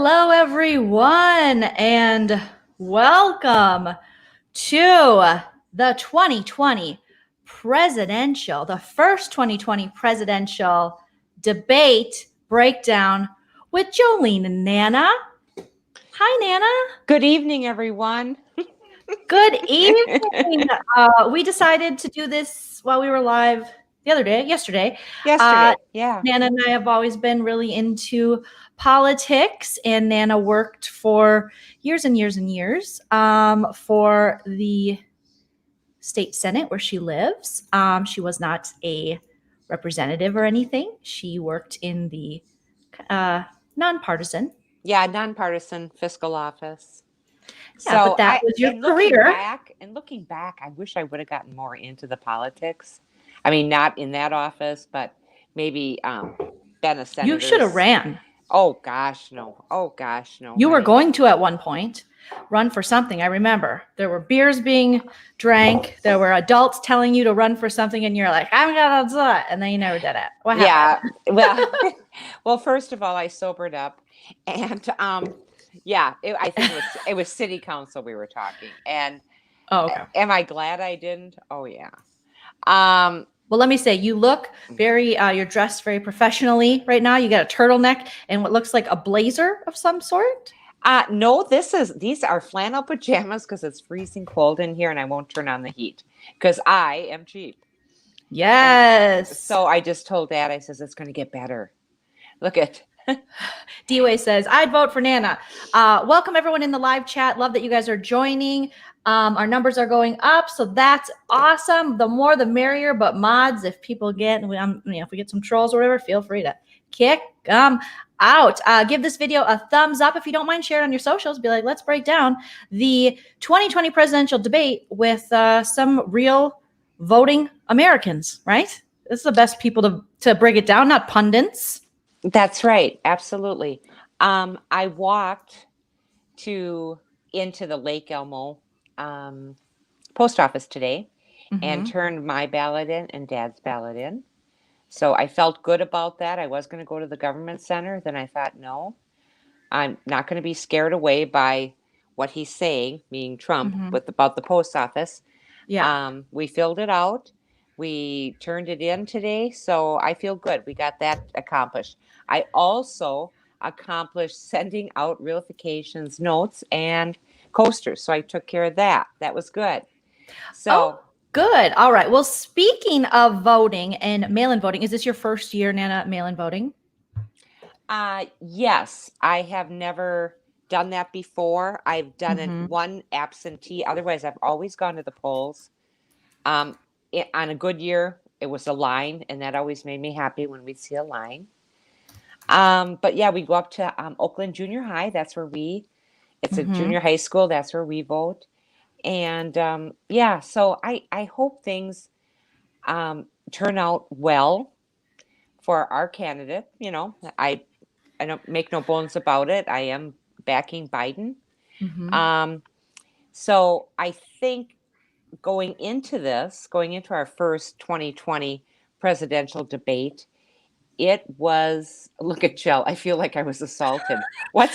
Hello, everyone, and welcome to the 2020 presidential, the first 2020 presidential debate breakdown with Joleen and Nana. Hi, Nana. Good evening, everyone. Good evening. We decided to do this while we were live yesterday. Yeah. Nana and I have always been really into politics, and Nana worked for years and years and years for the state Senate where she lives. She was not a representative or anything. She worked in the nonpartisan. Yeah, nonpartisan fiscal office. Yeah, but that was your career. Looking back, I wish I would have gotten more into the politics. I mean, not in that office, but maybe been a senator. You should have ran. Oh, gosh, no. You were going to, at one point, run for something. I remember there were beers being drank. There were adults telling you to run for something, and you're like, I'm going to do it. And then you never did it. What happened? Yeah. Well, first of all, I sobered up. And, I think it was city council we were talking. And am I glad I didn't? Oh, yeah. Well, let me say, you look you're dressed very professionally right now. You got a turtleneck and what looks like a blazer of some sort. No, these are flannel pajamas because it's freezing cold in here and I won't turn on the heat because I am cheap. Yes. And so I just told Dad, I says, it's going to get better. Look at D-Way says, I'd vote for Nana. Welcome everyone in the live chat. Love that you guys are joining. Our numbers are going up, so that's awesome. The more, the merrier. But mods, if people get, if we get some trolls or whatever, feel free to kick them out. Give this video a thumbs up if you don't mind. Share it on your socials. Be like, let's break down the 2020 presidential debate with some real voting Americans. Right? This is the best people to break it down, not pundits. That's right. Absolutely. I walked into the Lake Elmo post office today and turned my ballot in and Dad's ballot in. So I felt good about that. I was going to go to the government center. Then I thought, no, I'm not going to be scared away by what he's saying, meaning Trump, about the post office. Yeah. We filled it out. We turned it in today. So I feel good. We got that accomplished. I also accomplished sending out realifications notes and coasters. So I took care of that. That was good. So good. All right. Well, speaking of voting and mail-in voting, is this your first year, Nana, mail-in voting? Yes. I have never done that before. I've done it one absentee. Otherwise, I've always gone to the polls. On a good year, it was a line, and that always made me happy when we'd see a line. But yeah, we go up to Oakland Junior High. That's where it's a junior high school. That's where we vote. And so I hope things turn out well for our candidate. You know, I don't make no bones about it. I am backing Biden. So I think going into our first 2020 presidential debate, it was, look at Chell. I feel like I was assaulted.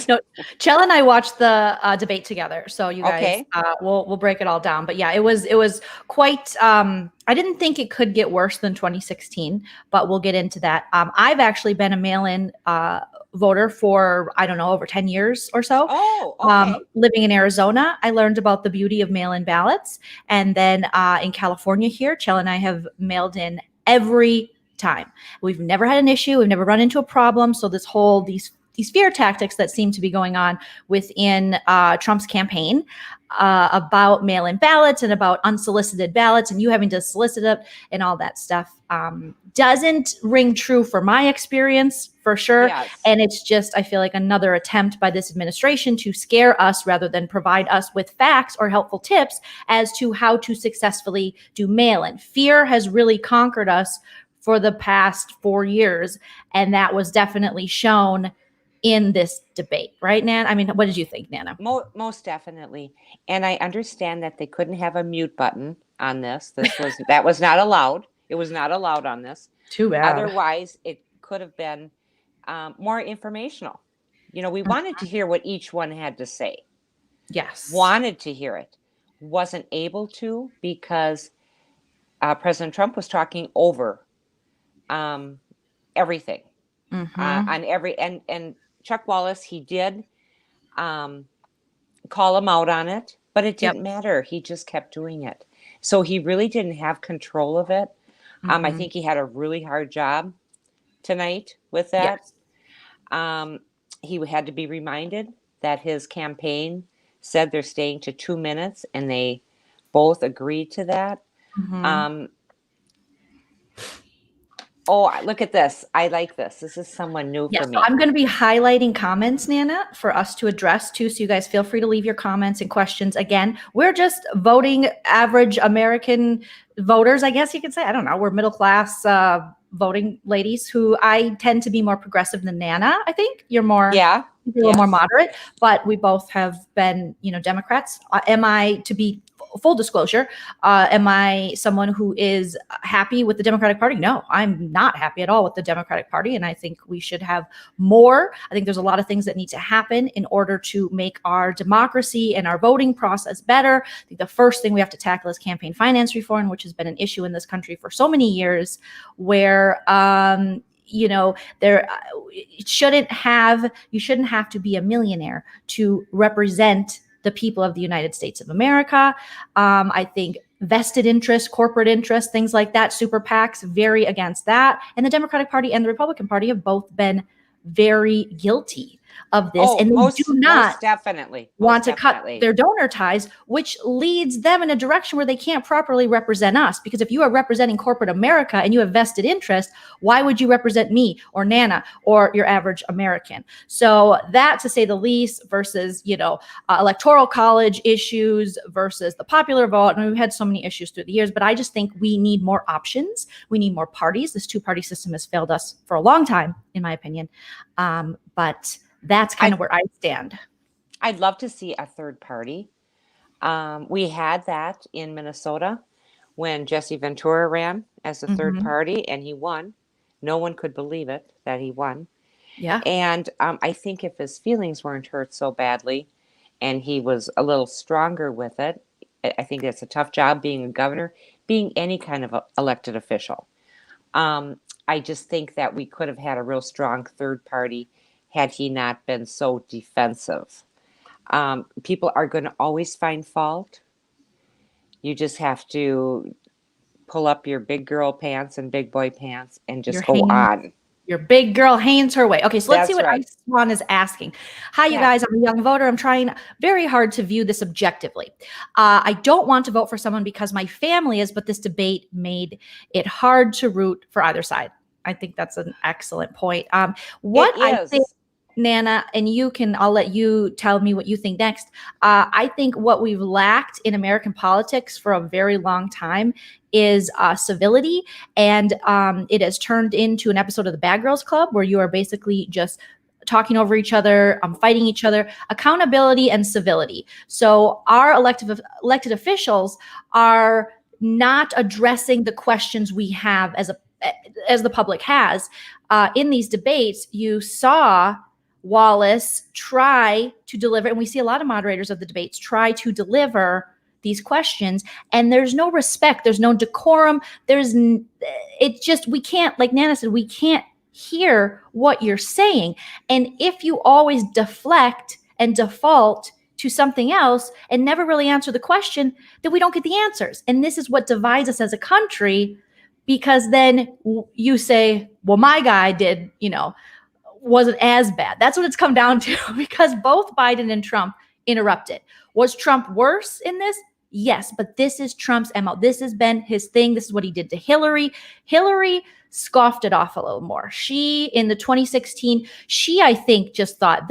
No, Chell and I watched the debate together. So you guys, we'll break it all down. But yeah, it was quite, I didn't think it could get worse than 2016, but we'll get into that. I've actually been a mail-in voter for, I don't know, over 10 years or so. Oh, okay. Living in Arizona, I learned about the beauty of mail-in ballots. And then in California here, Chell and I have mailed in every time. We've never had an issue. We've never run into a problem. So these fear tactics that seem to be going on within Trump's campaign about mail-in ballots and about unsolicited ballots and you having to solicit it and all that stuff doesn't ring true for my experience for sure. Yes. And it's just, I feel like another attempt by this administration to scare us rather than provide us with facts or helpful tips as to how to successfully do mail-in. Fear has really conquered us for the past 4 years. And that was definitely shown in this debate, right, Nan? I mean, what did you think, Nana? Most definitely. And I understand that they couldn't have a mute button on this. That was not allowed. It was not allowed on this. Too bad. Otherwise, it could have been more informational. You know, we wanted to hear what each one had to say. Yes. Wanted to hear it. Wasn't able to because President Trump was talking over everything. On every and Chuck Wallace, he did call him out on it, but it didn't matter. He just kept doing it. So he really didn't have control of it. I think he had a really hard job tonight with that. Yes. He had to be reminded that his campaign said they're staying to 2 minutes, and they both agreed to that. Oh, look at this. I like this. This is someone new for me. So I'm going to be highlighting comments, Nana, for us to address too. So you guys feel free to leave your comments and questions. Again, we're just voting average American voters, I guess you could say. I don't know. We're middle class voting ladies who I tend to be more progressive than Nana. I think you're more, a little more moderate, but we both have been, Democrats. Am I, to be full disclosure, am I someone who is happy with the Democratic Party? No, I'm not happy at all with the Democratic Party. And I think we should have more. I think there's a lot of things that need to happen in order to make our democracy and our voting process better. I think the first thing we have to tackle is campaign finance reform, which has been an issue in this country for so many years, where you shouldn't have to be a millionaire to represent the people of the United States of America. I think vested interest, corporate interest, things like that, super PACs, very against that. And the Democratic Party and the Republican Party have both been very guilty of this, and they do not want to cut their donor ties, which leads them in a direction where they can't properly represent us. Because if you are representing corporate America and you have vested interest, why would you represent me or Nana or your average American? So that, to say the least, versus electoral college issues versus the popular vote. And we've had so many issues through the years, but I just think we need more options. We need more parties. This two-party system has failed us for a long time, in my opinion. But that's kind of where I stand. I'd love to see a third party. We had that in Minnesota when Jesse Ventura ran as a third party, and he won. No one could believe it that he won. Yeah. And I think if his feelings weren't hurt so badly and he was a little stronger with it, I think that's a tough job being a governor, being any kind of elected official. I just think that we could have had a real strong third party had he not been so defensive. People are going to always find fault. You just have to pull up your big girl pants and big boy pants and just go on. Your big girl Haynes her way. Okay, so let's see what Ice Swan is asking. Hi, you guys. I'm a young voter. I'm trying very hard to view this objectively. I don't want to vote for someone because my family is, but this debate made it hard to root for either side. I think that's an excellent point. I think, Nana, and I'll let you tell me what you think next. I think what we've lacked in American politics for a very long time is civility. And it has turned into an episode of the Bad Girls Club where you are basically just talking over each other, fighting each other, accountability and civility. So our elected officials are not addressing the questions we have as the public has. In these debates, you saw Wallace try to deliver, and we see a lot of moderators of the debates try to deliver these questions, and there's no respect, there's no decorum, we can't, like Nana said, we can't hear what you're saying. And if you always deflect and default to something else and never really answer the question, then we don't get the answers. And this is what divides us as a country, because then you say, well, my guy did, wasn't as bad. That's what it's come down to, because both Biden and Trump interrupted. Was Trump worse in this? Yes, but this is Trump's MO. This has been his thing. This is what he did to Hillary. Hillary scoffed it off a little more. She, in the 2016, I think just thought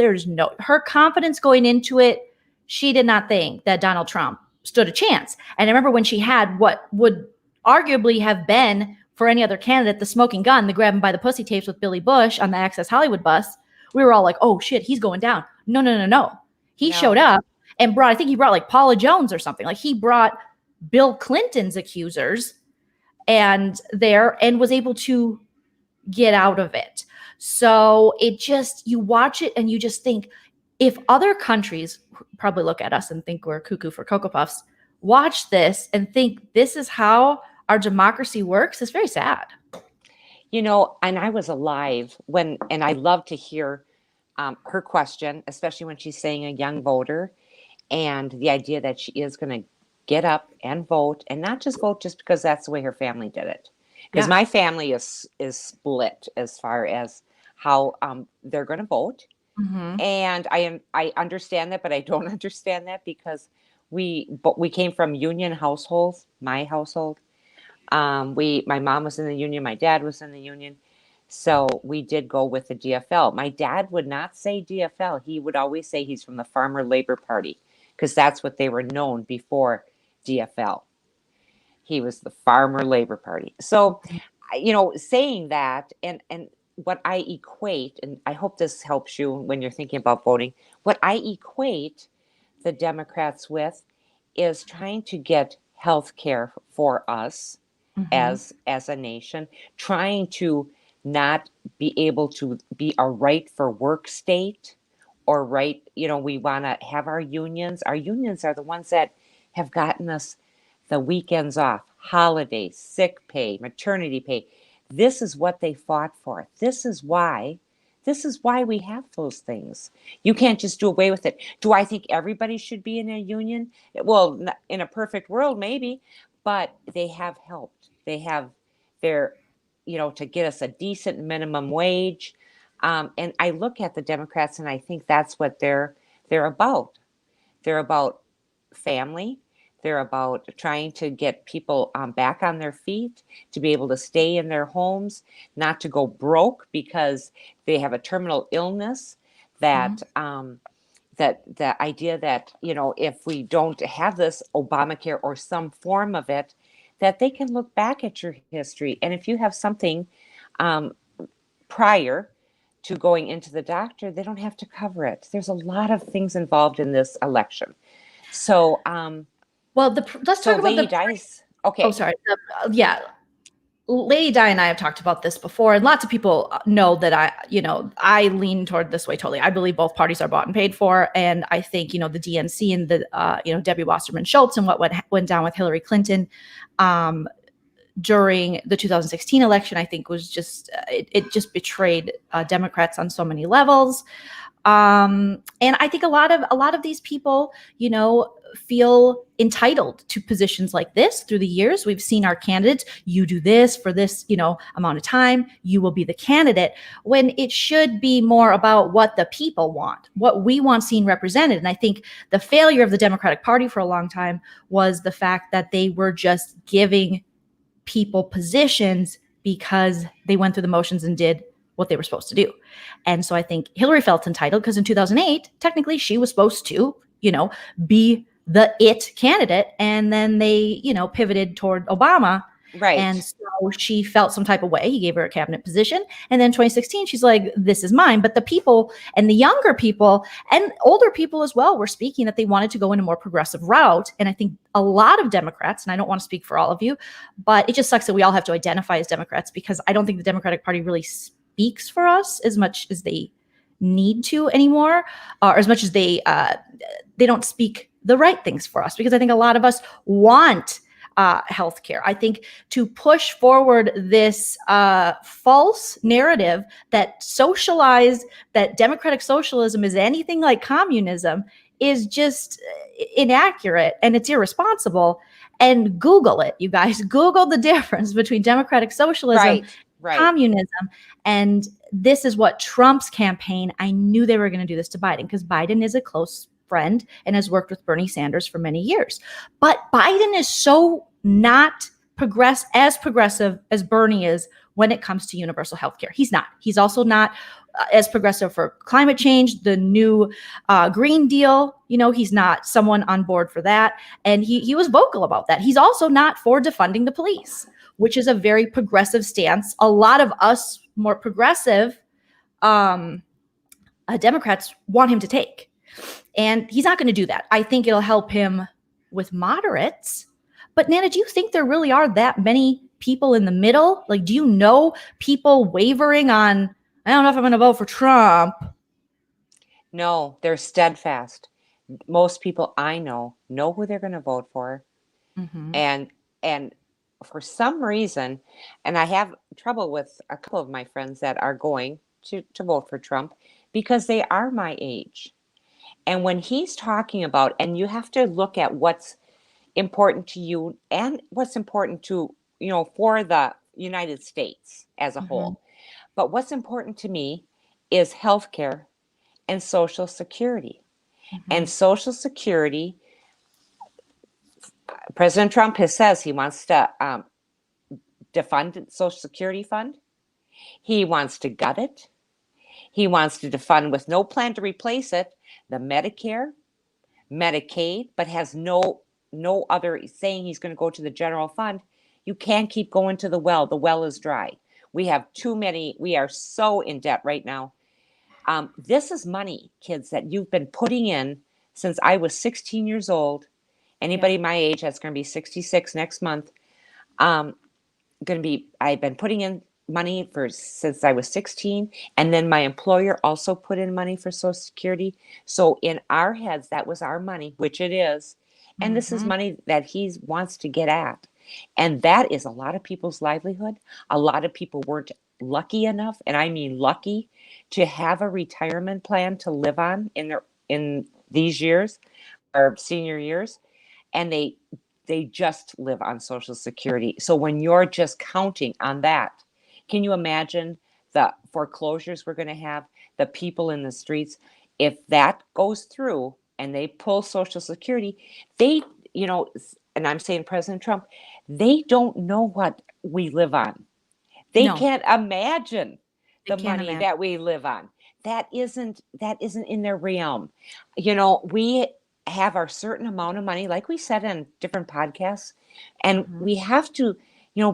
her confidence going into it, she did not think that Donald Trump stood a chance. And I remember when she had what would arguably have been, for any other candidate, the smoking gun, the grab him by the pussy tapes with Billy Bush on the Access Hollywood bus, we were all like, oh shit, he's going down. No. He showed up and I think he brought like Paula Jones or something. Like he brought Bill Clinton's accusers and was able to get out of it. So you watch it and you just think, if other countries probably look at us and think we're cuckoo for Cocoa Puffs, watch this and think this is how our democracy works, it's very sad. And I was alive and I love to hear her question, especially when she's saying a young voter, and the idea that she is going to get up and vote, and not just vote just because that's the way her family did it. Because my family is split as far as how they're going to vote. Mm-hmm. And I understand that, but I don't understand that because we came from union households, my household. My mom was in the union, my dad was in the union. So we did go with the DFL. My dad would not say DFL. He would always say he's from the Farmer Labor Party, because that's what they were known before DFL. He was the Farmer Labor Party. So, saying that and what I equate, and I hope this helps you when you're thinking about voting, what I equate the Democrats with is trying to get health care for us as a nation, trying to not be able to be a right for work state or right, we want to have our unions. Our unions are the ones that have gotten us the weekends off, holidays, sick pay, maternity pay. This is what they fought for. This is why we have those things. You can't just do away with it. Do I think everybody should be in a union? Well, in a perfect world, maybe, but they have helped. They have to get us a decent minimum wage. And I look at the Democrats and I think that's what they're about. They're about family. They're about trying to get people back on their feet, to be able to stay in their homes, not to go broke because they have a terminal illness. That that the idea that, if we don't have this Obamacare or some form of it, that they can look back at your history. And if you have something prior to going into the doctor, they don't have to cover it. There's a lot of things involved in this election. So, let's talk about Lady Dice. Okay. Oh, sorry. Lady Di and I have talked about this before, and lots of people know that I lean toward this way totally. I believe both parties are bought and paid for, and I think the DNC and the Debbie Wasserman Schultz and what went down with Hillary Clinton during the 2016 election, I think was just it just betrayed Democrats on so many levels. And I think a lot of these people, feel entitled to positions like this through the years. We've seen our candidates, you do this for this, amount of time, you will be the candidate, when it should be more about what the people want, what we want seen represented. And I think the failure of the Democratic Party for a long time was the fact that they were just giving people positions because they went through the motions and did what they were supposed to do. And so I think Hillary felt entitled because in 2008, technically she was supposed to, be the it candidate. And then they, pivoted toward Obama. Right. And so she felt some type of way. He gave her a cabinet position. And then 2016, she's like, this is mine. But the people and the younger people and older people as well were speaking that they wanted to go in a more progressive route. And I think a lot of Democrats, and I don't want to speak for all of you, but it just sucks that we all have to identify as Democrats, because I don't think the Democratic Party really speaks for us as much as they need to anymore, or as much as they don't speak the right things for us, because I think a lot of us want healthcare. I think to push forward this false narrative that that democratic socialism is anything like communism is just inaccurate and it's irresponsible. And Google it, you guys. Google the difference between democratic socialism, right. communism, and this is what Trump's campaign, I knew they were going to do this to Biden, because Biden is a close friend and has worked with Bernie Sanders for many years. But Biden is so not as progressive as Bernie is when it comes to universal health care. He's not. He's also not as progressive for climate change, the new Green Deal. He's not someone on board for that. And he was vocal about that. He's also not for defunding the police, which is a very progressive stance. A lot of us more progressive Democrats want him to take. And he's not going to do that. I think it'll help him with moderates. But Nana, do you think there really are that many people in the middle? Like, do you know people wavering on I don't know if I'm going to vote for Trump. No, they're steadfast. Most people I know who they're going to vote for. And for some reason, and I have trouble with a couple of my friends that are going to vote for Trump because they are my age. And when he's talking about, and you have to look at what's important to you and what's important to, for the United States as a whole. But what's important to me is healthcare and Social Security. And Social Security, President Trump says he wants to defund Social Security fund. He wants to gut it. He wants to defund with no plan to replace it, the Medicare, Medicaid, but has no other saying he's going to go to the general fund. You can't keep going to the well. The well is dry. We have too many. We are so in debt right now. This is money, kids, that you've been putting in since I was 16 years old. Anybody my age, that's going to be 66 next month. I've been putting in money since I was 16. And then my employer also put in money for Social Security. So in our heads, that was our money, which it is. And this is money that he wants to get at. And that is a lot of people's livelihood. A lot of people weren't lucky enough, and I mean lucky, to have a retirement plan to live on in these years, or senior years, and they just live on Social Security. So when you're just counting on that, can you imagine the foreclosures we're going to have, the people in the streets? If that goes through and they pull Social Security, they, and I'm saying President Trump, they don't know what we live on. They can't imagine the money that we live on. That isn't in their realm. We have our certain amount of money, like we said in different podcasts, and we have to,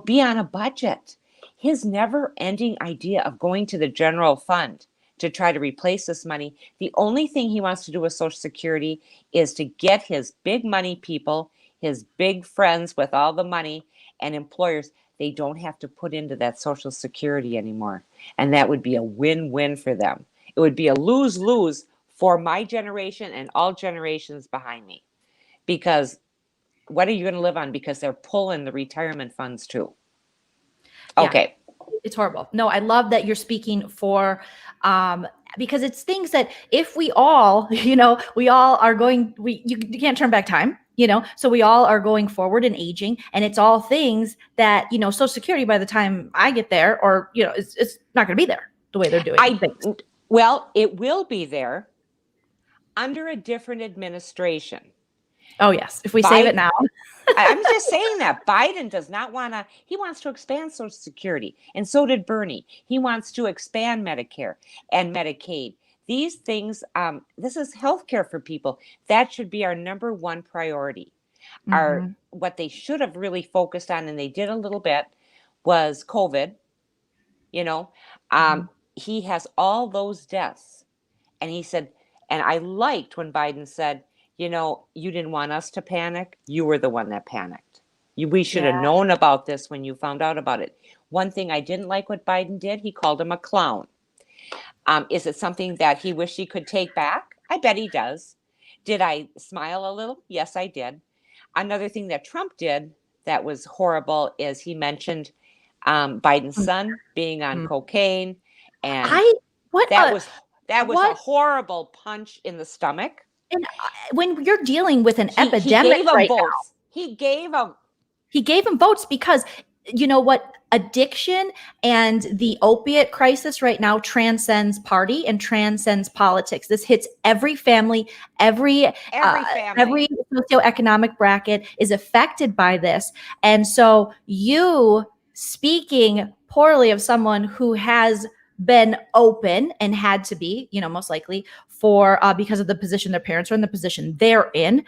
be on a budget. His never-ending idea of going to the general fund to try to replace this money, the only thing he wants to do with Social Security is to get his big money people, his big friends with all the money and employers, they don't have to put into that Social Security anymore. And that would be a win-win for them. It would be a lose-lose for my generation and all generations behind me. Because what are you going to live on? Because they're pulling the retirement funds too. Okay. Yeah, it's horrible. No, I love that you're speaking for, because it's things that if we all, we all are going, you can't turn back time. So we all are going forward and aging, and it's all things that, Social Security, by the time I get there, or, it's not going to be there the way they're doing things. Well, it will be there under a different administration. Oh, yes. If we save it now. I'm just saying that Biden does not he wants to expand Social Security. And so did Bernie. He wants to expand Medicare and Medicaid. These things, this is healthcare for people. That should be our number one priority. What they should have really focused on, and they did a little bit, was COVID. He has all those deaths. And he said, and I liked when Biden said, you didn't want us to panic. You were the one that panicked. We should have known about this when you found out about it. One thing I didn't like what Biden did, he called him a clown. Is it something that he wished he could take back? I bet he does. Did I smile a little? Yes, I did. Another thing that Trump did that was horrible is he mentioned Biden's son being on cocaine. And that was a horrible punch in the stomach. And when you're dealing with an epidemic right now, he gave him votes because addiction and the opiate crisis right now transcends party and transcends politics. This hits every family, every socioeconomic bracket is affected by this. And so you speaking poorly of someone who has been open and had to be, most likely for because of the position their parents are in, the position they're in,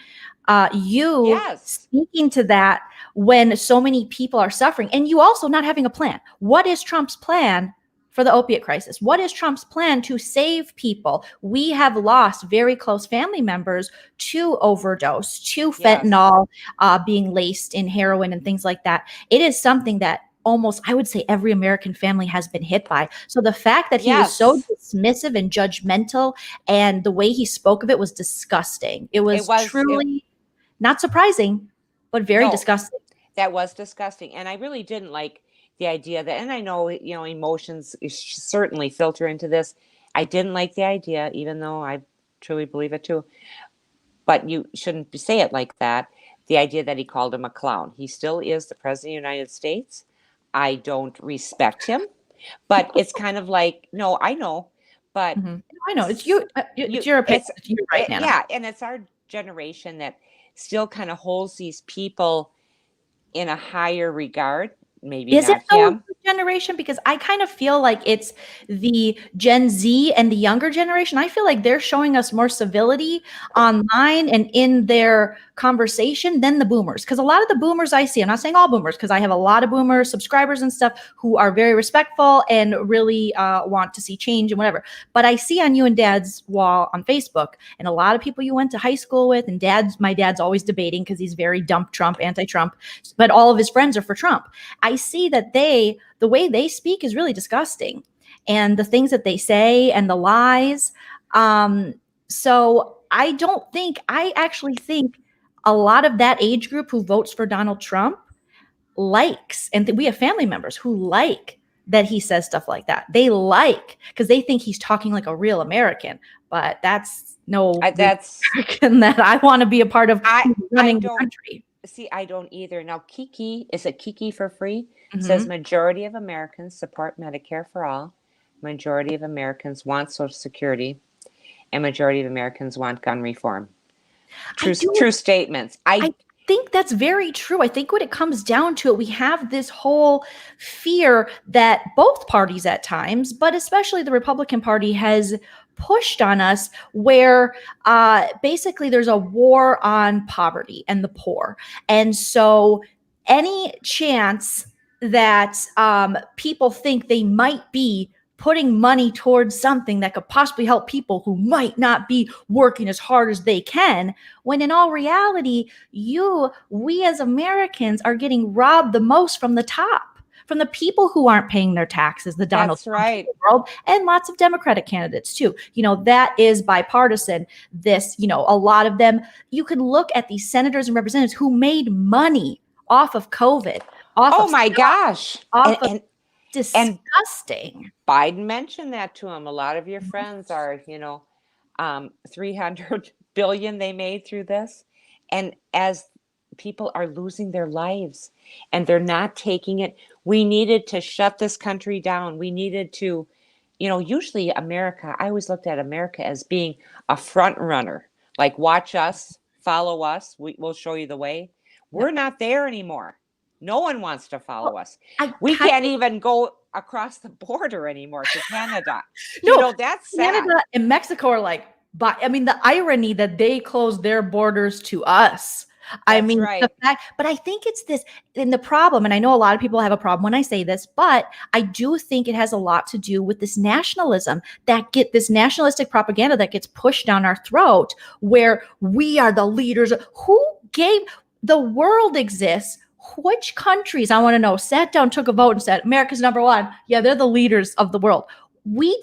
speaking to that when so many people are suffering, and you also not having a plan. What is Trump's plan for the opiate crisis? What is Trump's plan to save people? We have lost very close family members to overdose, to fentanyl being laced in heroin and things like that. It is something that almost, I would say every American family has been hit by. So the fact that he was Yes. so dismissive and judgmental, and the way he spoke of it was disgusting. It was truly not surprising, but very disgusting. That was disgusting. And I really didn't like the idea that, and I know, you know, emotions certainly filter into this. I didn't like the idea, even though I truly believe it too. But you shouldn't say it like that. The idea that he called him a clown. He still is the president of the United States. I don't respect him, but it's kind of like, no, I know, but I know it's you. It's your opinion. You're right, Nana. Yeah, and it's our generation that still kind of holds these people in a higher regard. Maybe is not it the him. Generation? Because I kind of feel like it's the Gen Z and the younger generation. I feel like they're showing us more civility online and in their conversation than the boomers. Because a lot of the boomers I see, I'm not saying all boomers, because I have a lot of boomer subscribers and stuff who are very respectful and really want to see change and whatever. But I see on you and Dad's wall on Facebook, and a lot of people you went to high school with, and my dad's always debating because he's very dump Trump, anti-Trump, but all of his friends are for Trump. I see that the way they speak is really disgusting, and the things that they say and the lies. So I actually think a lot of that age group who votes for Donald Trump likes, and we have family members who like that he says stuff like that. They like, because they think he's talking like a real American, but that's American that I want to be a part of running the country. See, I don't either. Now, Kiki, is it Kiki for free? Says majority of Americans support Medicare for all. Majority of Americans want Social Security, and majority of Americans want gun reform. True statements. I think that's very true. I think when it comes down to it, we have this whole fear that both parties at times, but especially the Republican Party, has pushed on us, where basically there's a war on poverty and the poor. And so any chance that people think they might be putting money towards something that could possibly help people who might not be working as hard as they can, when in all reality, we as Americans are getting robbed the most from the top, from the people who aren't paying their taxes, the Donald Trump of the world, and lots of Democratic candidates too. You know, that is bipartisan. This, you know, a lot of them, you could look at these senators and representatives who made money off of COVID. Disgusting. And Biden mentioned that to him. A lot of your friends are, 300 billion they made through this. And as people are losing their lives and they're not taking it, we needed to shut this country down. We needed to, usually America, I always looked at America as being a front runner, like watch us, follow us. We'll show you the way. We're not there anymore. No one wants to follow us. We can't even go across the border anymore to Canada. That's sad. Canada and Mexico are like, but I mean, the irony that they closed their borders to us. The fact, but I think it's this, and the problem, and I know a lot of people have a problem when I say this, but I do think it has a lot to do with this nationalism, this nationalistic propaganda that gets pushed down our throat, where we are the leaders. Who gave the world exists? Which countries, I want to know, sat down, took a vote and said, America's number one. Yeah, they're the leaders of the world. We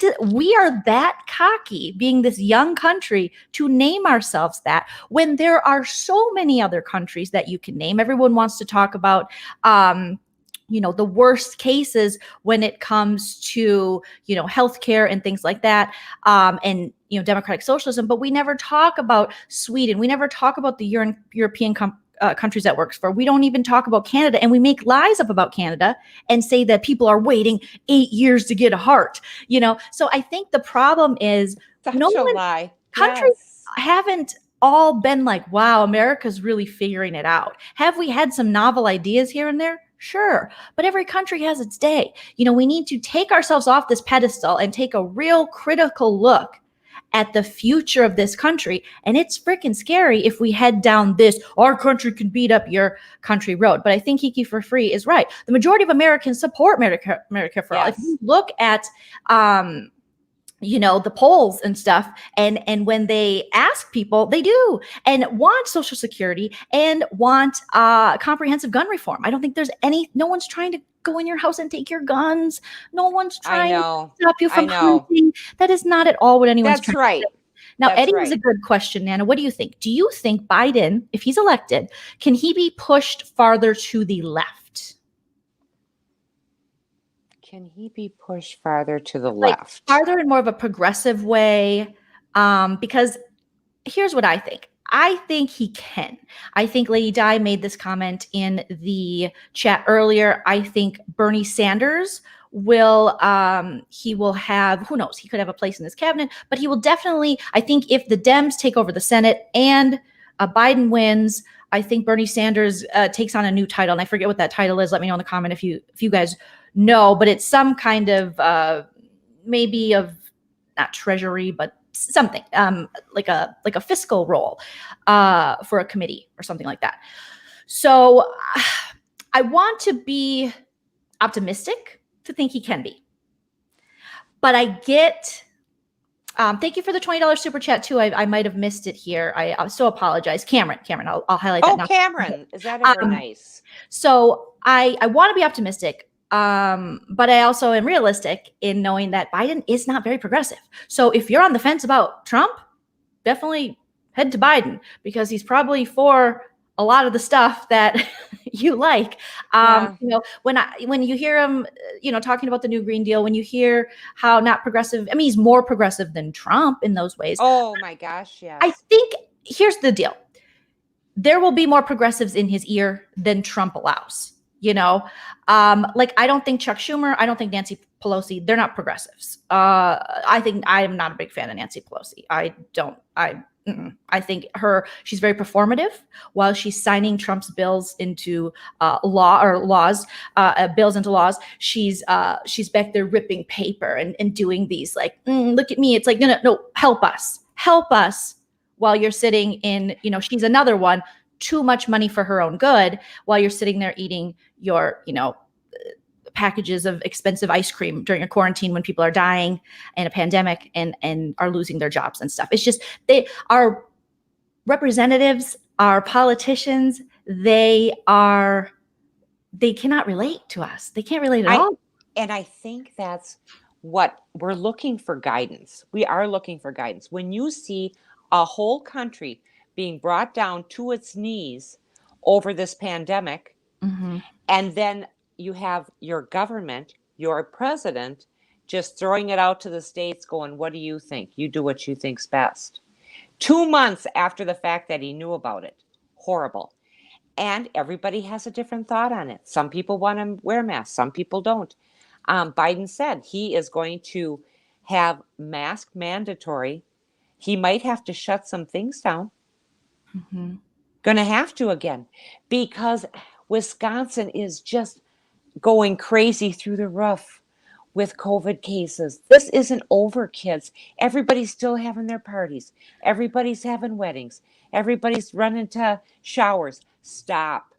are that cocky, being this young country, to name ourselves that, when there are so many other countries that you can name. Everyone wants to talk about, the worst cases when it comes to, healthcare and things like that, and democratic socialism. But we never talk about Sweden. We never talk about the European countries that works for. We don't even talk about Canada, and we make lies up about Canada and say that people are waiting 8 years to get a heart. So I think the problem is countries haven't all been like, wow, America's really figuring it out. Have we had some novel ideas here and there? Sure. But every country has its day. We need to take ourselves off this pedestal and take a real critical look at the future of this country. And it's freaking scary if we head down this, our country can beat up your country road. But I think Kiki for Free is right. The majority of Americans support Medicare for all. If you look at, the polls and stuff, and when they ask people, they do, and want Social Security and want comprehensive gun reform. I don't think there's no one's trying to go in your house and take your guns. No one's I trying know. to stop you from I know. hunting. That is not at all what anyone's That's trying right. to do. Now, That's Eddie has a right. good question, Nana. What do you think? Do you think Biden, if he's elected, can he be pushed farther to the left? Can he be pushed farther to the Like left? farther in more of a progressive way? Because here's what I think. I think he can. I think Lady Di made this comment in the chat earlier. I think Bernie Sanders will, he will have, who knows, he could have a place in this cabinet, but he will definitely, I think if the Dems take over the Senate and Biden wins, I think Bernie Sanders takes on a new title. And I forget what that title is. Let me know in the comment if you guys know, but it's some kind of, maybe of not treasury, but something like a fiscal role for a committee or something like that. So I want to be optimistic to think he can be, but I get. Thank you for the $20 super chat too. I might have missed it here. I so apologize, Cameron. I'll highlight that now. Cameron, is that ever nice? So I want to be optimistic. But I also am realistic in knowing that Biden is not very progressive. So if you're on the fence about Trump, definitely head to Biden because he's probably for a lot of the stuff that you like. You know, when you hear him, you know, talking about the new Green Deal, when you hear how not progressive, I mean, he's more progressive than Trump in those ways. Oh my gosh, yes. I think here's the deal. There will be more progressives in his ear than Trump allows. You know, like I don't think Chuck Schumer, I don't think Nancy Pelosi, they're not progressives. I think I am not a big fan of Nancy Pelosi. I think she's very performative while she's signing Trump's bills into bills into laws. She's back there ripping paper and doing these like, look at me. It's like, no, help us while you're sitting in, you know, she's another one. Too much money for her own good while you're sitting there eating your, you know, packages of expensive ice cream during a quarantine when people are dying in a pandemic and are losing their jobs and stuff. It's just our representatives, our politicians, they cannot relate to us. They can't relate at all. And I think that's what we're looking for guidance. We are looking for guidance. When you see a whole country being brought down to its knees over this pandemic. Mm-hmm. And then you have your government, your president, just throwing it out to the states going, what do you think? You do what you think's best. 2 months after the fact that he knew about it. Horrible. And everybody has a different thought on it. Some people want to wear masks. Some people don't. Biden said he is going to have mask mandatory. He might have to shut some things down. Mm-hmm. Going to have to again because Wisconsin is just going crazy through the roof with COVID cases. This isn't over, kids. Everybody's still having their parties. Everybody's having weddings. Everybody's running to showers. Stop.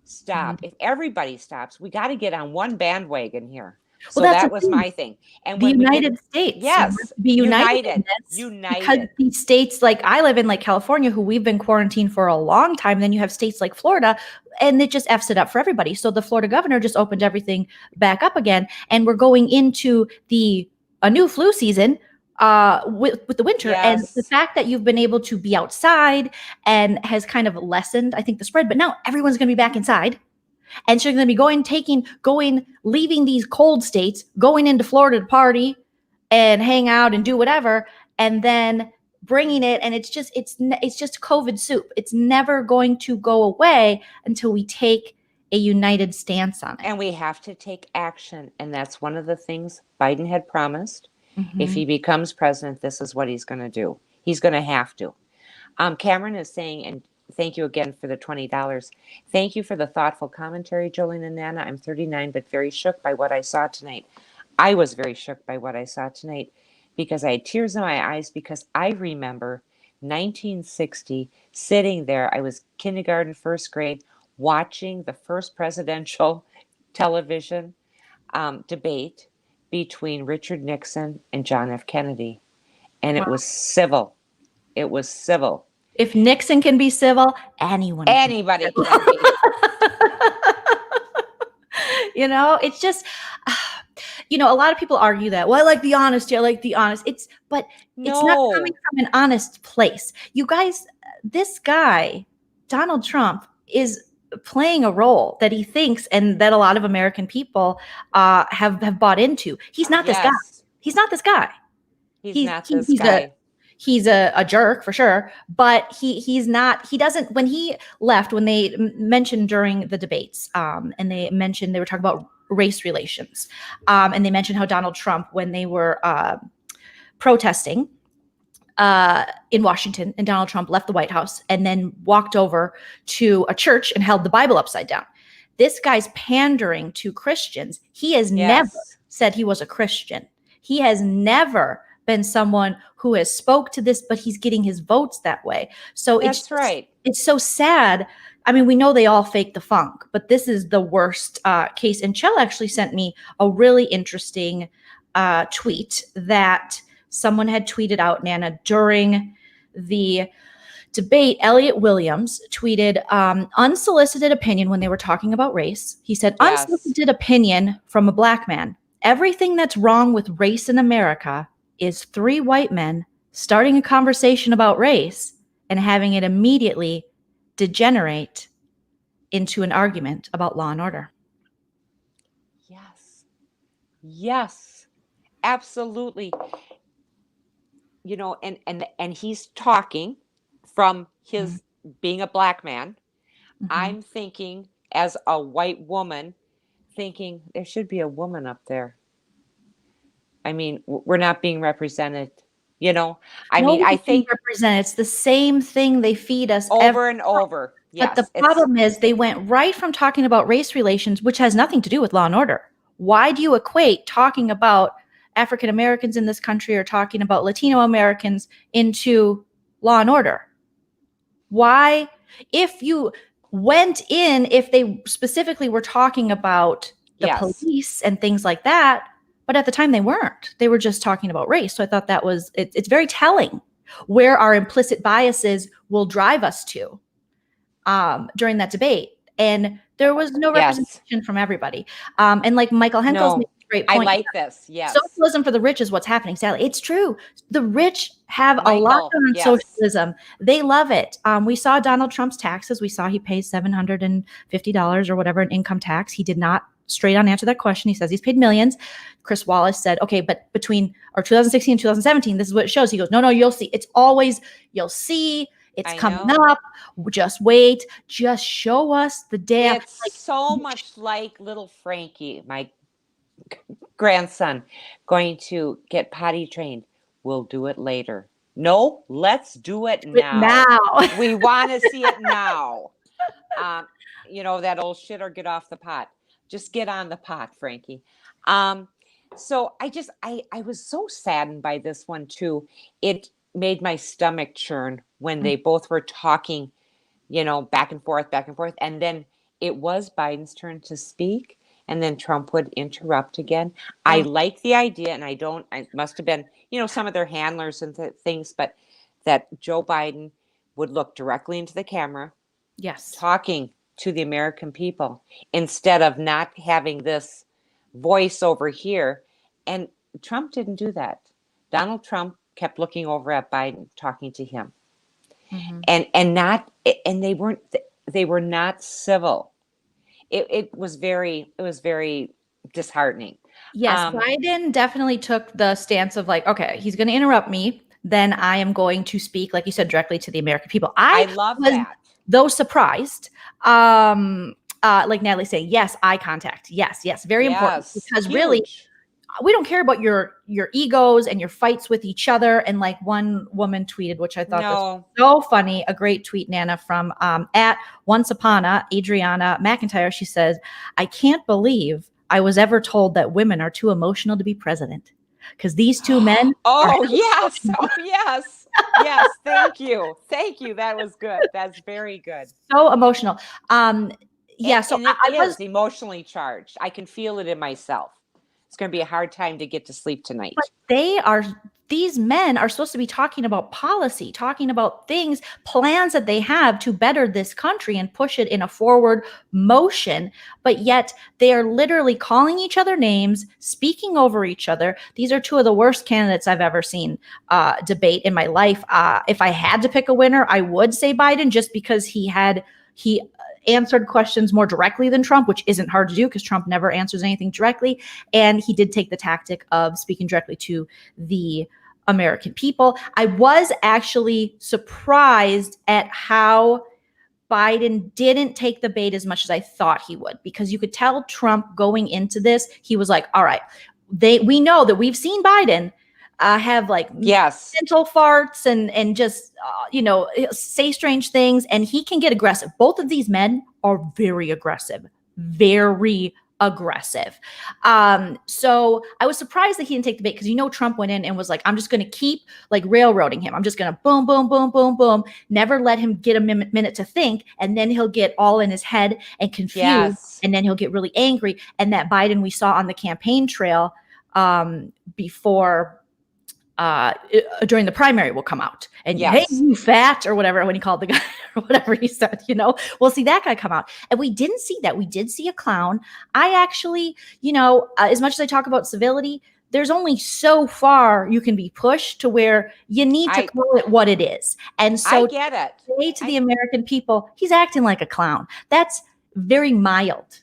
Mm-hmm. If everybody stops, we got to get on one bandwagon here. So that was my thing. And the United States. Yes. Be united. Because these states like I live in like California, who we've been quarantined for a long time. Then you have states like Florida and it just F's it up for everybody. So the Florida governor just opened everything back up again. And we're going into a new flu season with the winter. Yes. And the fact that you've been able to be outside and has kind of lessened, I think, the spread. But now everyone's going to be back inside. And so you're going to be leaving these cold states, going into Florida to party and hang out and do whatever, and then bringing it. And it's just COVID soup. It's never going to go away until we take a united stance on it. And we have to take action. And that's one of the things Biden had promised. Mm-hmm. If he becomes president, this is what he's going to do. He's going to have to. Cameron is saying, and thank you again for the $20. Thank you for the thoughtful commentary, Joleen and Nana. I'm 39, but very shook by what I saw tonight. I was very shook by what I saw tonight because I had tears in my eyes because I remember 1960 sitting there. I was kindergarten, first grade, watching the first presidential television debate between Richard Nixon and John F. Kennedy. And it was civil. It was civil. If Nixon can be civil, anybody can be. It's just, a lot of people argue that, well, I like the honesty. It's not coming from an honest place. You guys, this guy, Donald Trump, is playing a role that he thinks and that a lot of American people have bought into. He's not this guy. He's not this guy. He's not this guy. He's a jerk for sure, but he doesn't, when he left, when they mentioned during the debates, and they were talking about race relations, and they mentioned how Donald Trump, when they were protesting in Washington, and Donald Trump left the White House and then walked over to a church and held the Bible upside down. This guy's pandering to Christians. He has never said he was a Christian. He has never been someone who has spoke to this, but he's getting his votes that way. So it's so sad. I mean, we know they all fake the funk, but this is the worst case. And Chell actually sent me a really interesting tweet that someone had tweeted out, Nana, during the debate. Elliot Williams tweeted unsolicited opinion when they were talking about race. He said, unsolicited opinion from a black man. Everything that's wrong with race in America is 3 white men starting a conversation about race and having it immediately degenerate into an argument about law and order. Yes, absolutely. And he's talking from his being a black man. I'm thinking as a white woman, thinking there should be a woman up there. I mean, we're not being represented, I think represented. It's the same thing they feed us over and over. Yes, but the problem is they went right from talking about race relations, which has nothing to do with law and order. Why do you equate talking about African Americans in this country or talking about Latino Americans into law and order? Why, if you went in, if they specifically were talking about the police and things like that, but at the time they weren't. They were just talking about race. So I thought that was, it's very telling where our implicit biases will drive us to during that debate. And there was no representation from everybody. And like Michael Henkel's made a great point. I like this. Yes. Socialism for the rich is what's happening, Sally. It's true. The rich have a lot on socialism. They love it. We saw Donald Trump's taxes. We saw he pays $750 or whatever in income tax. He did not straight on answer that question. He says he's paid millions. Chris Wallace said, okay, but between 2016 and 2017, this is what it shows. He goes, no, you'll see. It's always, you'll see. It's coming up. Just wait. Just show us the damn. It's so much like little Frankie, my grandson, going to get potty trained. We'll do it later. No, let's do it now. We want to see it now. That old shit or get off the pot. Just get on the pot, Frankie. So I was so saddened by this one too. It made my stomach churn when they both were talking, back and forth. And then it was Biden's turn to speak. And then Trump would interrupt again. I like the idea, and I must have been, some of their handlers and things, but that Joe Biden would look directly into the camera. Yes. Talking to the American people instead of not having this voice over here. And Trump didn't do that. Donald Trump kept looking over at Biden, talking to him. And they were not civil. It was very disheartening. Yes, Biden definitely took the stance of like, okay, he's going to interrupt me, then I am going to speak, like you said, directly to the American people. I love that. Though surprised, like Natalie saying, yes, eye contact. Yes, very important, because really, we don't care about your egos and your fights with each other. And like one woman tweeted, which I thought was so funny, a great tweet, Nana, from at Once Upona, Adriana McIntyre. She says, I can't believe I was ever told that women are too emotional to be president. Because these two men. Yes. Thank you. That was good. That's very good. So emotional. So I was emotionally charged. I can feel it in myself. It's going to be a hard time to get to sleep tonight. But they are these men are supposed to be talking about policy, talking about things, plans that they have to better this country and push it in a forward motion. But yet they are literally calling each other names, speaking over each other. These are two of the worst candidates I've ever seen debate in my life. If I had to pick a winner, I would say Biden, just because he answered questions more directly than Trump, which isn't hard to do because Trump never answers anything directly. And he did take the tactic of speaking directly to the American people. I was actually surprised at how Biden didn't take the bait as much as I thought he would, because you could tell Trump going into this, he was like, all right, we know that we've seen Biden have like mental farts and just, say strange things, and he can get aggressive. Both of these men are very aggressive, very aggressive. So I was surprised that he didn't take the bait, because Trump went in and was like, I'm just going to keep like railroading him. I'm just going to boom, boom, boom, boom, boom, never let him get a minute to think. And then he'll get all in his head and confused. And then he'll get really angry. And that Biden we saw on the campaign trail during the primary will come out and hey, you fat, or whatever, when he called the guy or whatever he said, we'll see that guy come out. And we didn't see that. We did see a clown. I actually, as much as I talk about civility, there's only so far you can be pushed to where you need to call it what it is. And so I get it. Say to the American people, he's acting like a clown. That's very mild.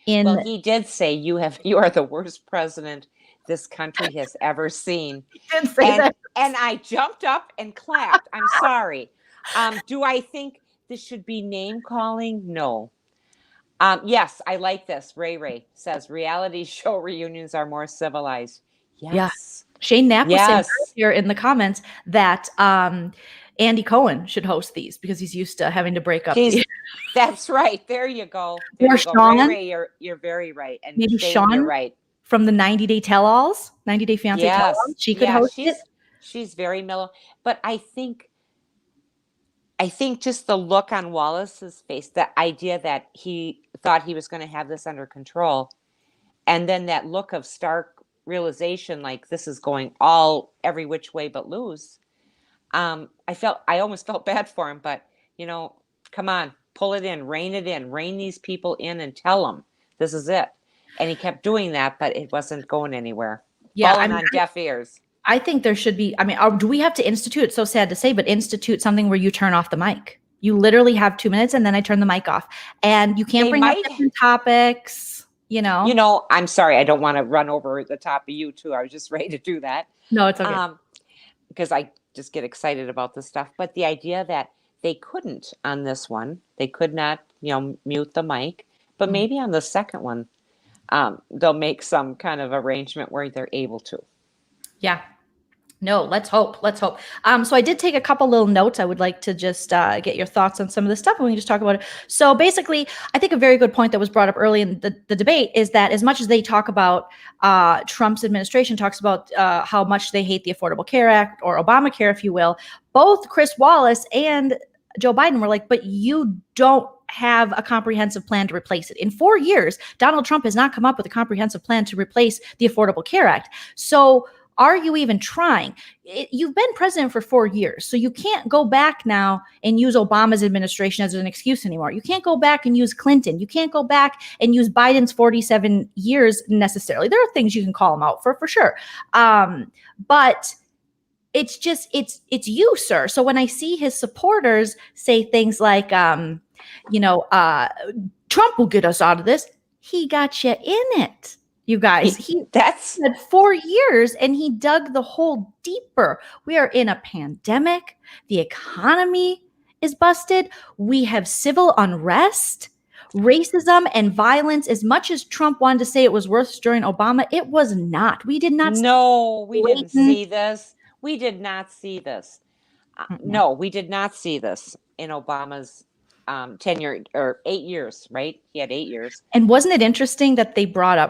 Well, he did say you are the worst president this country has ever seen. And I jumped up and clapped. I'm sorry. Do I think this should be name calling? No. Yes, I like this. Ray says reality show reunions are more civilized. Yes. Yeah. Shane Knapp was saying here in the comments that Andy Cohen should host these because he's used to having to break up. That's right. There you go. Or Sean. Ray, you're very right. And maybe Shane, Sean, you're right. From the 90-day tell-alls, 90-day fiancé tell-alls. She could host it. She's very mellow. But I think just the look on Wallace's face, the idea that he thought he was going to have this under control, and then that look of stark realization, like this is going every which way but loose. I almost felt bad for him, but come on, pull it in, rein these people in and tell them this is it. And he kept doing that, but it wasn't going anywhere. Falling on deaf ears. I think there should be, do we have to institute, it's so sad to say, but institute something where you turn off the mic. You literally have 2 minutes and then I turn the mic off. And you can't bring up different topics, I'm sorry, I don't want to run over the top of you too. I was just ready to do that. No, it's okay. Because I just get excited about this stuff. But the idea that they couldn't on this one, they could not, mute the mic, but maybe on the second one, they'll make some kind of arrangement where they're able to. Yeah. No, let's hope. So I did take a couple little notes. I would like to just get your thoughts on some of this stuff, and we can just talk about it. So basically, I think a very good point that was brought up early in the debate is that as much as they talk about Trump's administration talks about how much they hate the Affordable Care Act, or Obamacare, if you will, both Chris Wallace and Joe Biden were like, but you don't have a comprehensive plan to replace it. In 4 years, Donald Trump has not come up with a comprehensive plan to replace the Affordable Care Act. So are you even trying? You've been president for 4 years, so you can't go back now and use Obama's administration as an excuse anymore. You can't go back and use Clinton. You can't go back and use Biden's 47 years necessarily. There are things you can call him out for sure. But it's just, it's you, sir. So when I see his supporters say things like, Trump will get us out of this. He got you in it, you guys. He had 4 years and he dug the hole deeper. We are in a pandemic. The economy is busted. We have civil unrest, racism, and violence. As much as Trump wanted to say it was worse during Obama, it was not. We did not. No, we didn't see this. We did not see this. No, we did not see this in Obama's tenure, or 8 years, right? He had 8 years. And wasn't it interesting that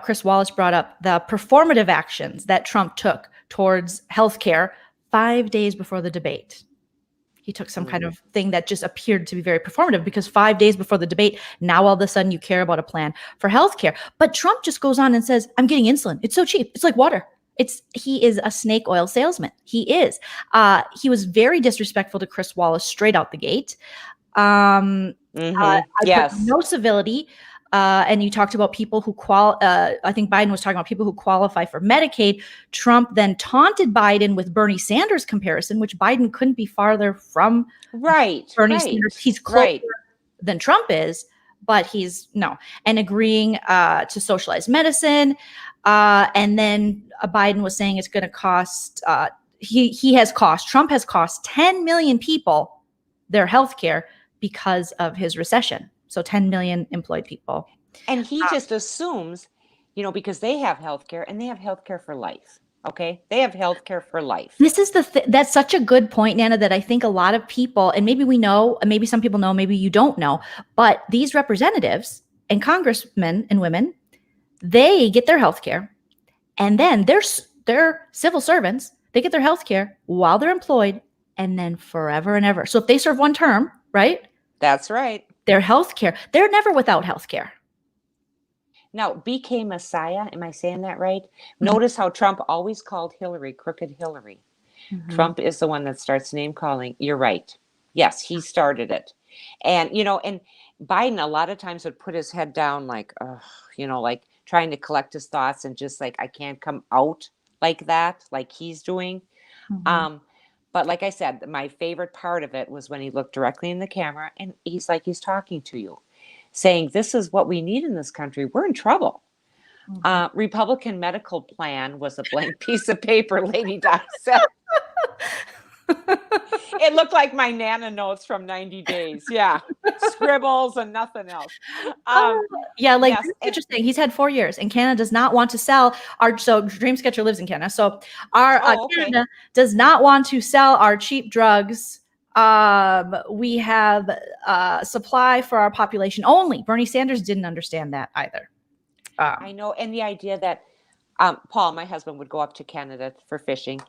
Chris Wallace brought up the performative actions that Trump took towards healthcare 5 days before the debate? He took some kind of thing that just appeared to be very performative, because 5 days before the debate, now all of a sudden you care about a plan for healthcare. But Trump just goes on and says, I'm getting insulin. It's so cheap. It's like water. He is a snake oil salesman. He is. He was very disrespectful to Chris Wallace straight out the gate. I put no civility. And you talked about people who I think Biden was talking about people who qualify for Medicaid. Trump then taunted Biden with Bernie Sanders comparison, which Biden couldn't be farther from Bernie Sanders. He's closer than Trump is, but and agreeing to socialized medicine. And then Biden was saying it's going to cost, Trump has cost 10 million people their health care because of his recession. So 10 million employed people. And he just assumes, because they have health care and they have health care for life. Okay. They have health care for life. This is that's such a good point, Nana, that I think a lot of people, and maybe we know, maybe some people know, maybe you don't know, but these representatives and congressmen and women, they get their health care, and then they're civil servants. They get their health care while they're employed, and then forever and ever. So if they serve one term, right? That's right. Their health care, they're never without health care. Now, BKmessiah, am I saying that right? Mm-hmm. Notice how Trump always called Hillary Crooked Hillary. Mm-hmm. Trump is the one that starts name calling. You're right. Yes, he started it. And, and Biden a lot of times would put his head down like trying to collect his thoughts and just like, I can't come out like that, like he's doing. Mm-hmm. But like I said, my favorite part of it was when he looked directly in the camera and he's talking to you, saying, this is what we need in this country. We're in trouble. Mm-hmm. Republican medical plan was a blank piece of paper, Lady Di said. It looked like my Nana notes from 90 days. Yeah. Scribbles and nothing else. Yes, interesting. He's had 4 years, and Canada does not want to sell so Dreamsketcher lives in Canada. So Canada does not want to sell our cheap drugs. We have supply for our population only. Bernie Sanders didn't understand that either. I know. And the idea that Paul, my husband, would go up to Canada for fishing.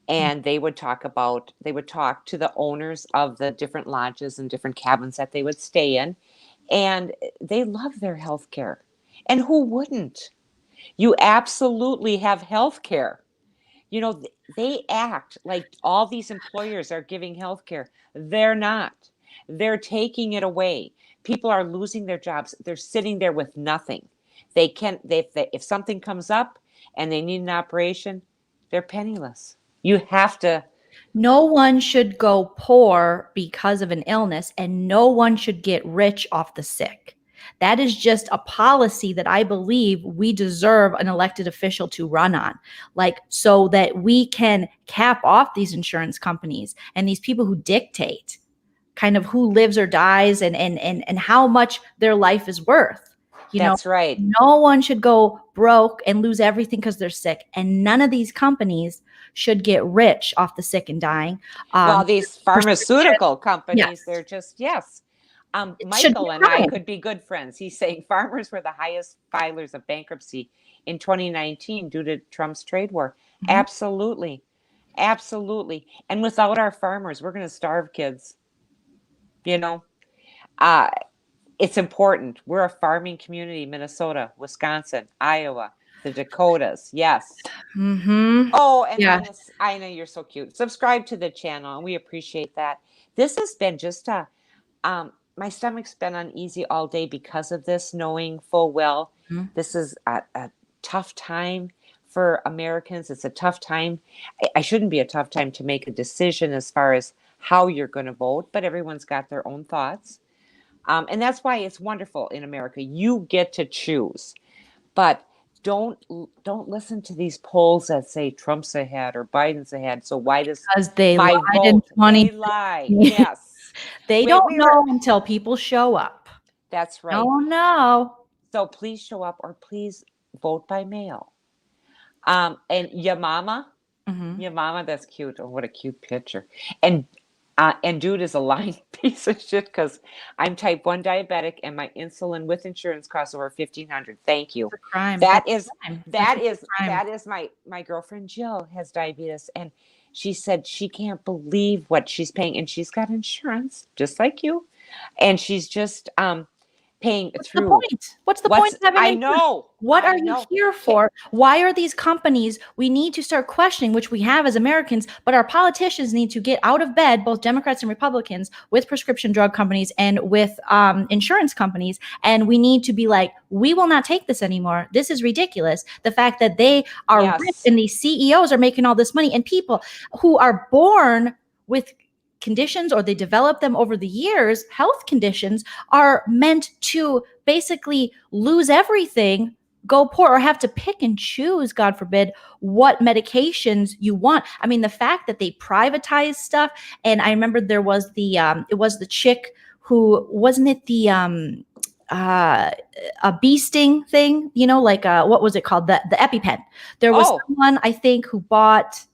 And they would talk to the owners of the different lodges and different cabins that they would stay in. And they love their health care. And who wouldn't? You absolutely have health care. They act like all these employers are giving health care. They're not. They're taking it away. People are losing their jobs. They're sitting there with nothing. If something comes up and they need an operation, they're penniless. You have to. No one should go poor because of an illness, and no one should get rich off the sick. That is just a policy that I believe we deserve an elected official to run on, so that we can cap off these insurance companies and these people who dictate kind of who lives or dies and how much their life is worth. That's right. No one should go broke and lose everything because they're sick. And none of these companies should get rich off the sick and dying. Well, these pharmaceutical companies, they're just, Michael and I could be good friends. He's saying farmers were the highest filers of bankruptcy in 2019 due to Trump's trade war. Mm-hmm. Absolutely. Absolutely. And without our farmers, we're going to starve kids. It's important. We're a farming community, Minnesota, Wisconsin, Iowa, the Dakotas. Yes. Mm-hmm. Oh, and I know you're so cute. Subscribe to the channel, and we appreciate that. This has been just my stomach's been uneasy all day because of this, knowing full well this is a tough time for Americans. It's a tough time. I shouldn't be a tough time to make a decision as far as how you're going to vote, but everyone's got their own thoughts. And that's why it's wonderful in America. You get to choose, but don't listen to these polls that say Trump's ahead or Biden's ahead. So why does they my lied vote? in 20? They lie. Yes, they don't know until people show up. That's right. Oh no! So please show up, or please vote by mail. And your mama, that's cute. Oh, what a cute picture. And dude is a lying piece of shit because I'm type 1 diabetic and my insulin with insurance costs over $1,500. Thank you. It's a crime. That is my girlfriend Jill has diabetes, and she said she can't believe what she's paying, and she's got insurance just like you, and she's just paying What's through. the point? What's the point of having I insurance? know. What I are you know. here for? Why are these companies? We need to start questioning, which we have as Americans, but our politicians need to get out of bed, both Democrats and Republicans, with prescription drug companies and with insurance companies. And we need to be like, we will not take this anymore. This is ridiculous. The fact that they are Yes. rich and these CEOs are making all this money, and people who are born with conditions or they develop them over the years, health conditions, are meant to basically lose everything, go poor, or have to pick and choose, God forbid, what medications you want. I mean, the fact that they privatize stuff, and I remember there was it was the chick who, wasn't it the a bee sting thing, like what was it called, the EpiPen? There was someone, I think, who bought,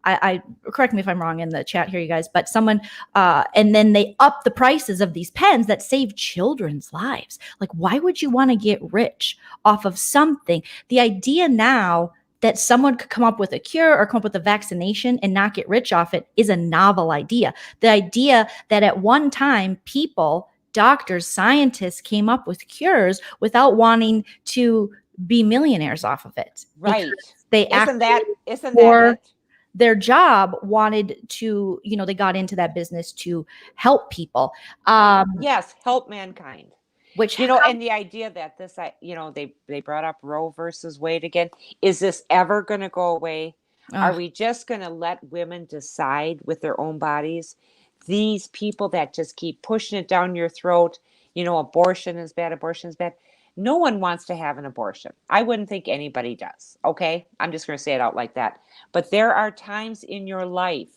I correct me if I'm wrong in the chat here, you guys, but someone, and then they upped the prices of these pens that save children's lives. Like, why would you want to get rich off of something? The idea now that someone could come up with a cure or come up with a vaccination and not get rich off it is a novel idea. The idea that at one time people, doctors, scientists came up with cures without wanting to be millionaires off of it. Right. They isn't that it? Their job wanted to, they got into that business to help people. Yes, help mankind. Which, and the idea that this, they brought up Roe versus Wade again. Is this ever going to go away? Are we just going to let women decide with their own bodies? These people that just keep pushing it down your throat, abortion is bad, abortion is bad. No one wants to have an abortion. I wouldn't think anybody does. Okay. I'm just going to say it out like that. But there are times in your life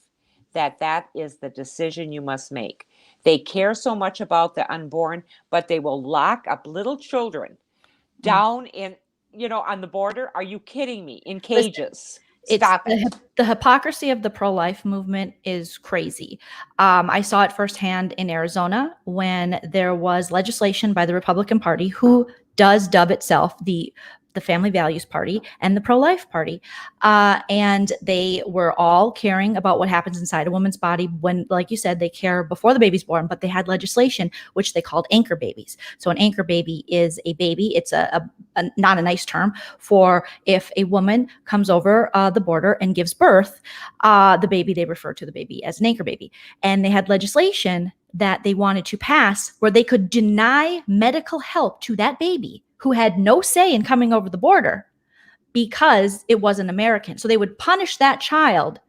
that is the decision you must make. They care so much about the unborn, but they will lock up little children down in, on the border. Are you kidding me? In cages. Stop it. The hypocrisy of the pro-life movement is crazy. I saw it firsthand in Arizona when there was legislation by the Republican Party, who does dub itself the Family Values Party and the Pro-Life Party. And they were all caring about what happens inside a woman's body when, like you said, they care before the baby's born, but they had legislation which they called anchor babies. So an anchor baby is a baby. It's a not a nice term for if a woman comes over the border and gives birth, the baby, they refer to the baby as an anchor baby. And they had legislation that they wanted to pass where they could deny medical help to that baby who had no say in coming over the border because it wasn't American. So they would punish that child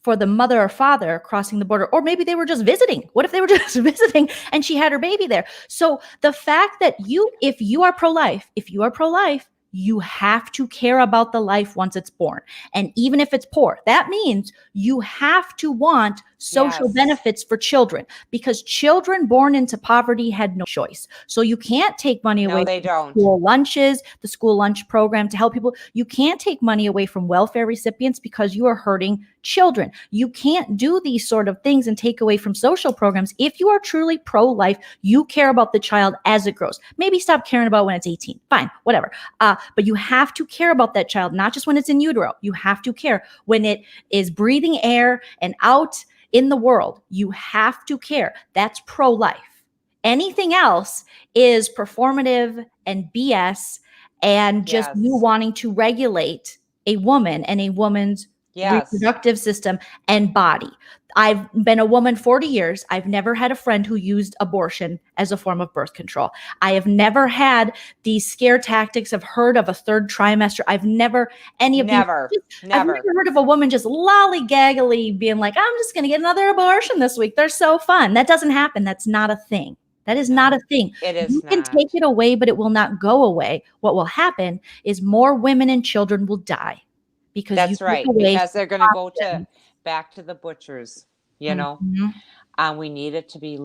for the mother or father crossing the border, or maybe they were just visiting. What if they were just visiting and she had her baby there? So the fact that if you are pro-life, you have to care about the life once it's born. And even if it's poor, that means you have to want social benefits for children, because children born into poverty had no choice. So you can't take money away from school lunches, the school lunch program to help people. You can't take money away from welfare recipients because you are hurting children. You can't do these sort of things and take away from social programs. If you are truly pro-life, you care about the child as it grows. Maybe stop caring about when it's 18. Fine, whatever. But you have to care about that child, not just when it's in utero. You have to care when it is breathing air and out in the world. You have to care. That's pro-life. Anything else is performative and BS and just you wanting to regulate a woman and a woman's reproductive system and body. I've been a woman 40 years. I've never had a friend who used abortion as a form of birth control. I have never had these scare tactics. I've heard of a third trimester. I've never, any of these. Never. I've never heard of a woman just lollygaggily being like, I'm just going to get another abortion this week. They're so fun. That doesn't happen. That's not a thing. That is not a thing. It is You can take it away, but it will not go away. What will happen is more women and children will die. Because that's right. Because they're going to go back to the butchers, We need it to be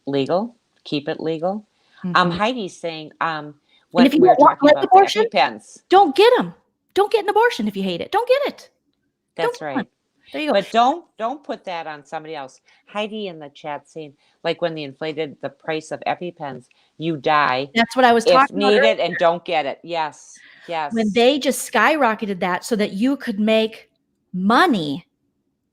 legal. Keep it legal. Heidi's saying, when if you we're talking about abortion, the EpiPens, don't get them. Don't get an abortion if you hate it. Don't get it. That's right. There you go. But don't put that on somebody else. Heidi in the chat saying, like when they inflated the price of EpiPens, you die. That's what I was talking about. If need it and don't get it. Yes. Yes. When they just skyrocketed that so that you could make money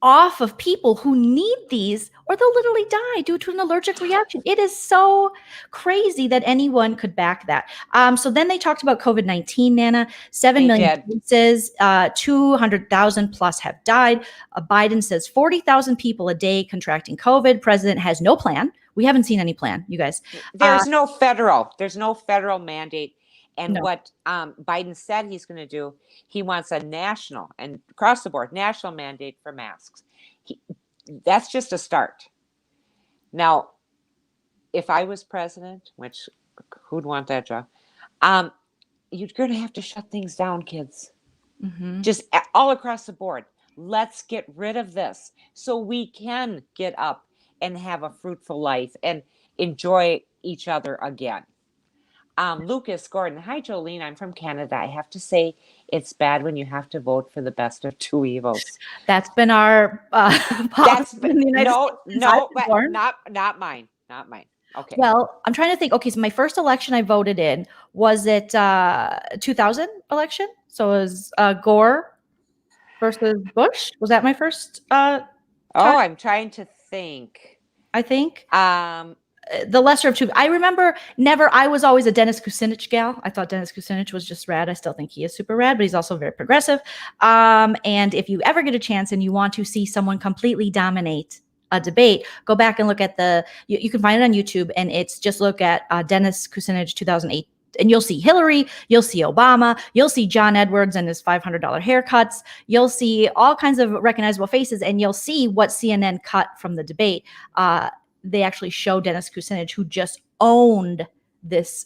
off of people who need these, or they'll literally die due to an allergic reaction. It is so crazy that anyone could back that. So then they talked about COVID-19, Nana. 7 million cases, 200,000 plus have died. Biden says 40,000 people a day contracting COVID. President has no plan. We haven't seen any plan, you guys. There's no federal mandate. And what Biden said he's going to do, he wants a national and across the board national mandate for masks. That's just a start. Now, if I was president, which who'd want that job? You're going to have to shut things down, kids. Just all across the board. Let's get rid of this so we can get up and have a fruitful life and enjoy each other again. Lucas Gordon, hi Joleen, I'm from Canada. I have to say it's bad when you have to vote for the best of two evils. That's been our that's been, not mine. Okay. Well, I'm trying to think. Okay, so my first election I voted in, was it 2000 election? So it was Gore versus Bush. Was that my first I'm trying to think. I think. The lesser of two. I remember I was always a Dennis Kucinich gal. I thought Dennis Kucinich was just rad. I still think he is super rad, but he's also very progressive. And if you ever get a chance and you want to see someone completely dominate a debate, go back and look at you can find it on YouTube, and it's just look at Dennis Kucinich 2008. And you'll see Hillary, you'll see Obama, you'll see John Edwards and his $500 haircuts. You'll see all kinds of recognizable faces, and you'll see what CNN cut from the debate. They actually show Dennis Kucinich, who just owned this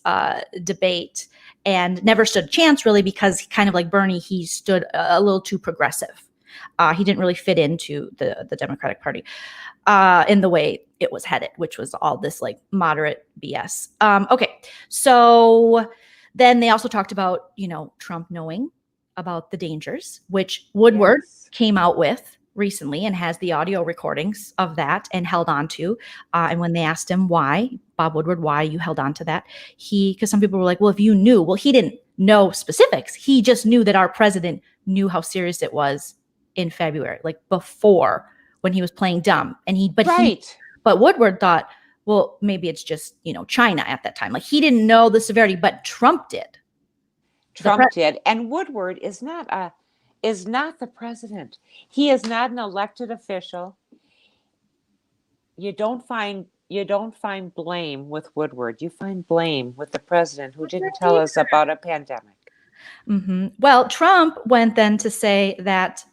debate and never stood a chance really, because kind of like Bernie, he stood a little too progressive. He didn't really fit into the Democratic Party in the way it was headed, which was all this like moderate BS. Okay, so then they also talked about, Trump knowing about the dangers, which Woodward came out with recently and has the audio recordings of that and held on to. And when they asked him Bob Woodward, why you held on to that, because some people were like, well, if you knew, well, he didn't know specifics. He just knew that our president knew how serious it was in February, like before, when he was playing dumb. But Woodward thought, well, maybe it's just, China at that time. Like he didn't know the severity, but Trump did. And Woodward is not the president. He is not an elected official. You don't find blame with Woodward. You find blame with the president, who didn't tell us about a pandemic. Well, Trump went then to say that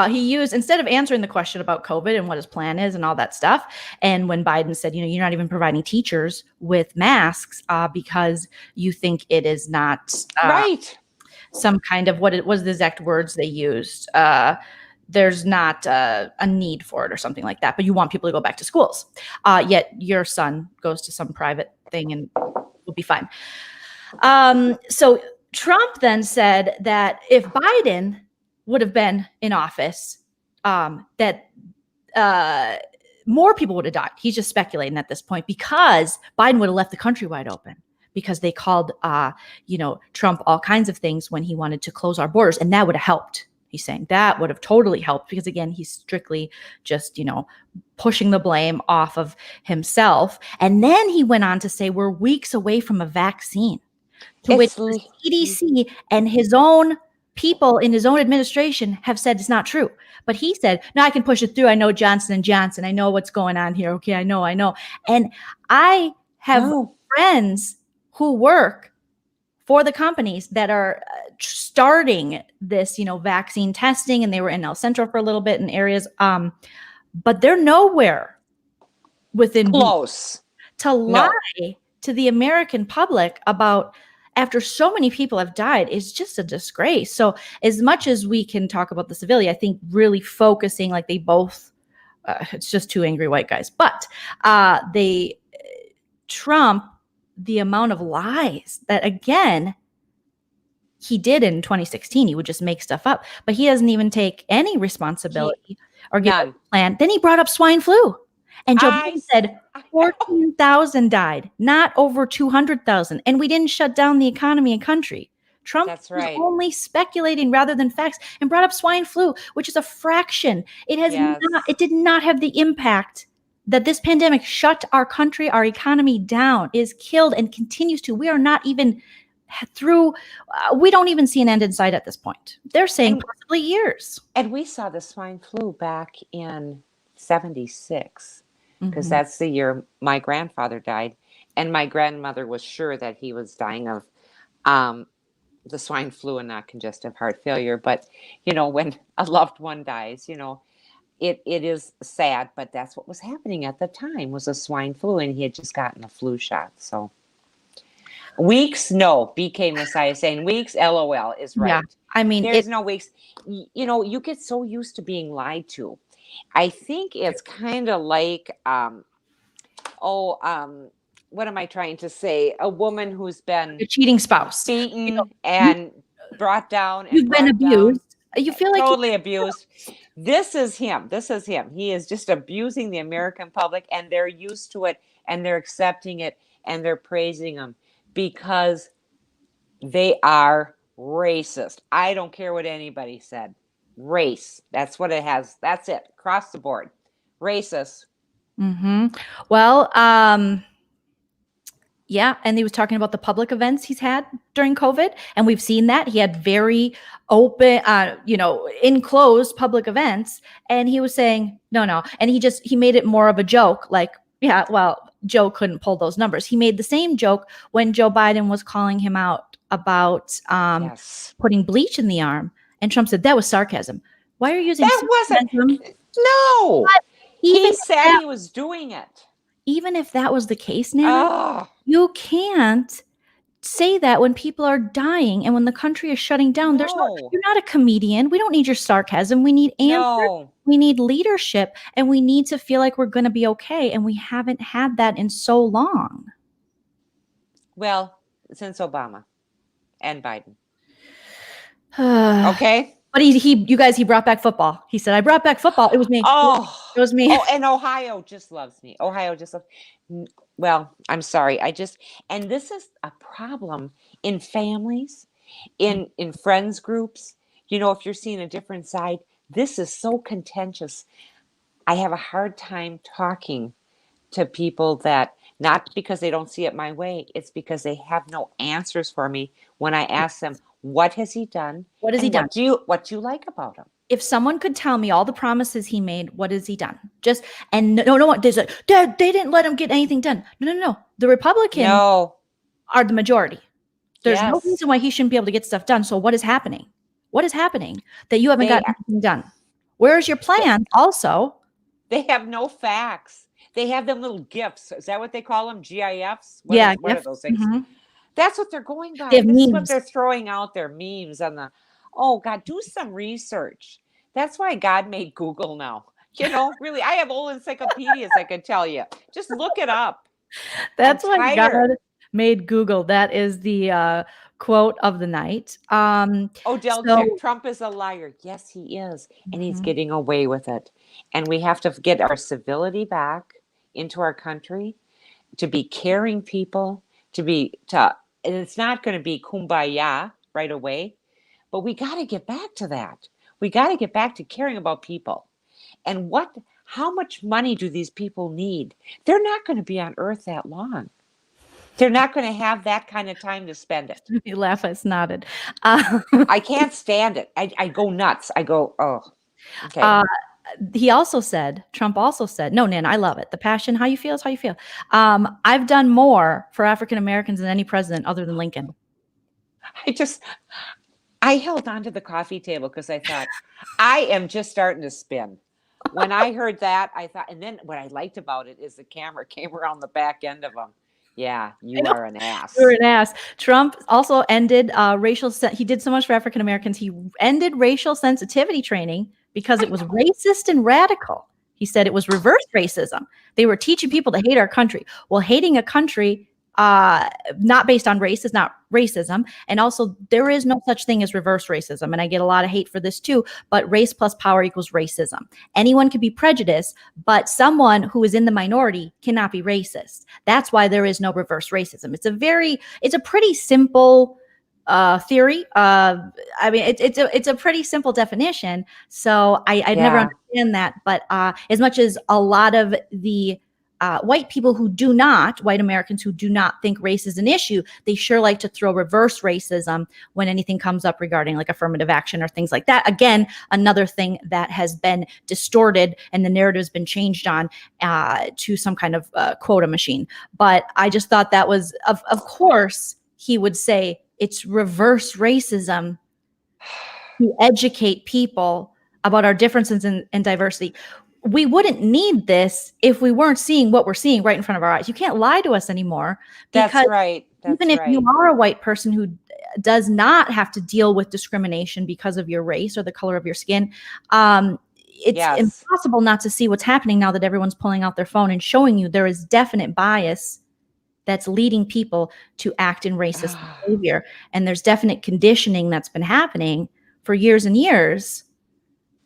he used, instead of answering the question about COVID and what his plan is and all that stuff, and when Biden said, you're not even providing teachers with masks because you think it is not right. Some kind of, what it was the exact words they used. There's not a need for it or something like that, but you want people to go back to schools. Yet your son goes to some private thing and will be fine. So Trump then said that if Biden would have been in office, that more people would have died. He's just speculating at this point, because Biden would have left the country wide open, because they called, Trump all kinds of things when he wanted to close our borders, and that would have helped. He's saying that would have totally helped, because again, he's strictly just, pushing the blame off of himself. And then he went on to say, we're weeks away from a vaccine, to which the CDC and his own people in his own administration have said it's not true. But he said, no, I can push it through. I know Johnson & Johnson. I know what's going on here. Okay, I know. And I have friends who work for the companies that are starting this, vaccine testing, and they were in El Centro for a little bit in areas, but they're nowhere within close to lie to the American public about, after so many people have died, is just a disgrace. So as much as we can talk about the civility, I think really focusing, like they both, it's just two angry white guys, but Trump, the amount of lies that, again, he did in 2016, he would just make stuff up, but he doesn't even take any responsibility or get a plan. Then he brought up swine flu. And Joe Biden said 14,000 died, not over 200,000. And we didn't shut down the economy and country. Trump That's was right. only speculating rather than facts, and brought up swine flu, which is a fraction. It has Yes. it did not have the impact that this pandemic shut our country, our economy down, is killed and continues to. We are not even through, we don't even see an end in sight at this point. They're saying possibly years. And we saw the swine flu back in 76, because that's the year my grandfather died. And my grandmother was sure that he was dying of the swine flu and not congestive heart failure. But, you know, when a loved one dies, you know, it is sad, but that's what was happening at the time, was a swine flu, and he had just gotten a flu shot. So weeks, no, BKmessiah saying weeks, LOL is right. Yeah, I mean, there's no weeks. You know, you get so used to being lied to. I think it's kind of like, what am I trying to say? A woman who's been a cheating spouse, beaten and brought down. And you've been abused. You feel like totally abused. This is him. This is him. He is just abusing the American public, and they're used to it, and they're accepting it, and they're praising him because they are racist. I don't care what anybody said. Race. That's what it has. That's it. Across the board. Racist. Well, yeah, and he was talking about the public events he's had during COVID, and we've seen that. He had very open, enclosed public events, and he was saying, no. And he made it more of a joke, like, yeah, well, Joe couldn't pull those numbers. He made the same joke when Joe Biden was calling him out about putting bleach in the arm, and Trump said, that was sarcasm. Why are you using sarcasm? No. He said he was doing it. Even if that was the case, Nana, you can't say that when people are dying and when the country is shutting down. You're not a comedian. We don't need your sarcasm. We need answers. No. We need leadership, and we need to feel like we're going to be okay. And we haven't had that in so long. Well, since Obama and Biden. Okay. But he brought back football. He said, I brought back football. It was me. It was me. Oh, and Ohio just loves me. Ohio just loves me. Well, I'm sorry. And this is a problem in families, in friends groups. You know, if you're seeing a different side, this is so contentious. I have a hard time talking to people that, not because they don't see it my way, it's because they have no answers for me when I ask them, what has he done? What has he done? What do you like about him? If someone could tell me all the promises he made, what has he done? They didn't let him get anything done. No. The Republicans are the majority. There's no reason why he shouldn't be able to get stuff done. So what is happening? What is happening that you haven't gotten anything done? Where's your plan? Also, they have no facts. They have them little gifts. Is that what they call them? GIFs? What are those things? That's what they're going by. This is what they're throwing out there, memes on the, oh God, do some research. That's why God made Google now. You know, really, I have old encyclopedias I could tell you. Just look it up. That's why God made Google. That is the quote of the night. Trump is a liar. Yes, he is. And he's getting away with it. And we have to get our civility back into our country, to be caring people, and it's not going to be kumbaya right away, but we got to get back to that. We got to get back to caring about people. And how much money do these people need? They're not going to be on earth that long. They're not going to have that kind of time to spend it. You laugh, I snotted. I can't stand it. I go nuts. I go, oh, okay. Trump also said, no, Nan, I love it. The passion, how you feel is how you feel. I've done more for African Americans than any president other than Lincoln. I held on to the coffee table because I thought, I am just starting to spin. When I heard that, I thought, and then what I liked about it is the camera came around the back end of him. Yeah, you are an ass. You're an ass. Trump also ended he did so much for African Americans. He ended racial sensitivity training because it was racist and radical. He said it was reverse racism. They were teaching people to hate our country. Well, hating a country not based on race is not racism. And also, there is no such thing as reverse racism. And I get a lot of hate for this too, but race plus power equals racism. Anyone can be prejudiced, but someone who is in the minority cannot be racist. That's why there is no reverse racism. It's a pretty simple theory. I mean, it's a pretty simple definition. So I'd never understand that. But as much as a lot of the white people white Americans who do not think race is an issue, they sure like to throw reverse racism when anything comes up regarding like affirmative action or things like that. Again, another thing that has been distorted and the narrative has been changed on to some kind of quota machine. But I just thought that was, of course, he would say it's reverse racism to educate people about our differences and diversity. We wouldn't need this if we weren't seeing what we're seeing right in front of our eyes. You can't lie to us anymore. That's right. Even if you are a white person who does not have to deal with discrimination because of your race or the color of your skin, it's impossible not to see what's happening now that everyone's pulling out their phone and showing you there is definite bias that's leading people to act in racist behavior. And there's definite conditioning that's been happening for years and years.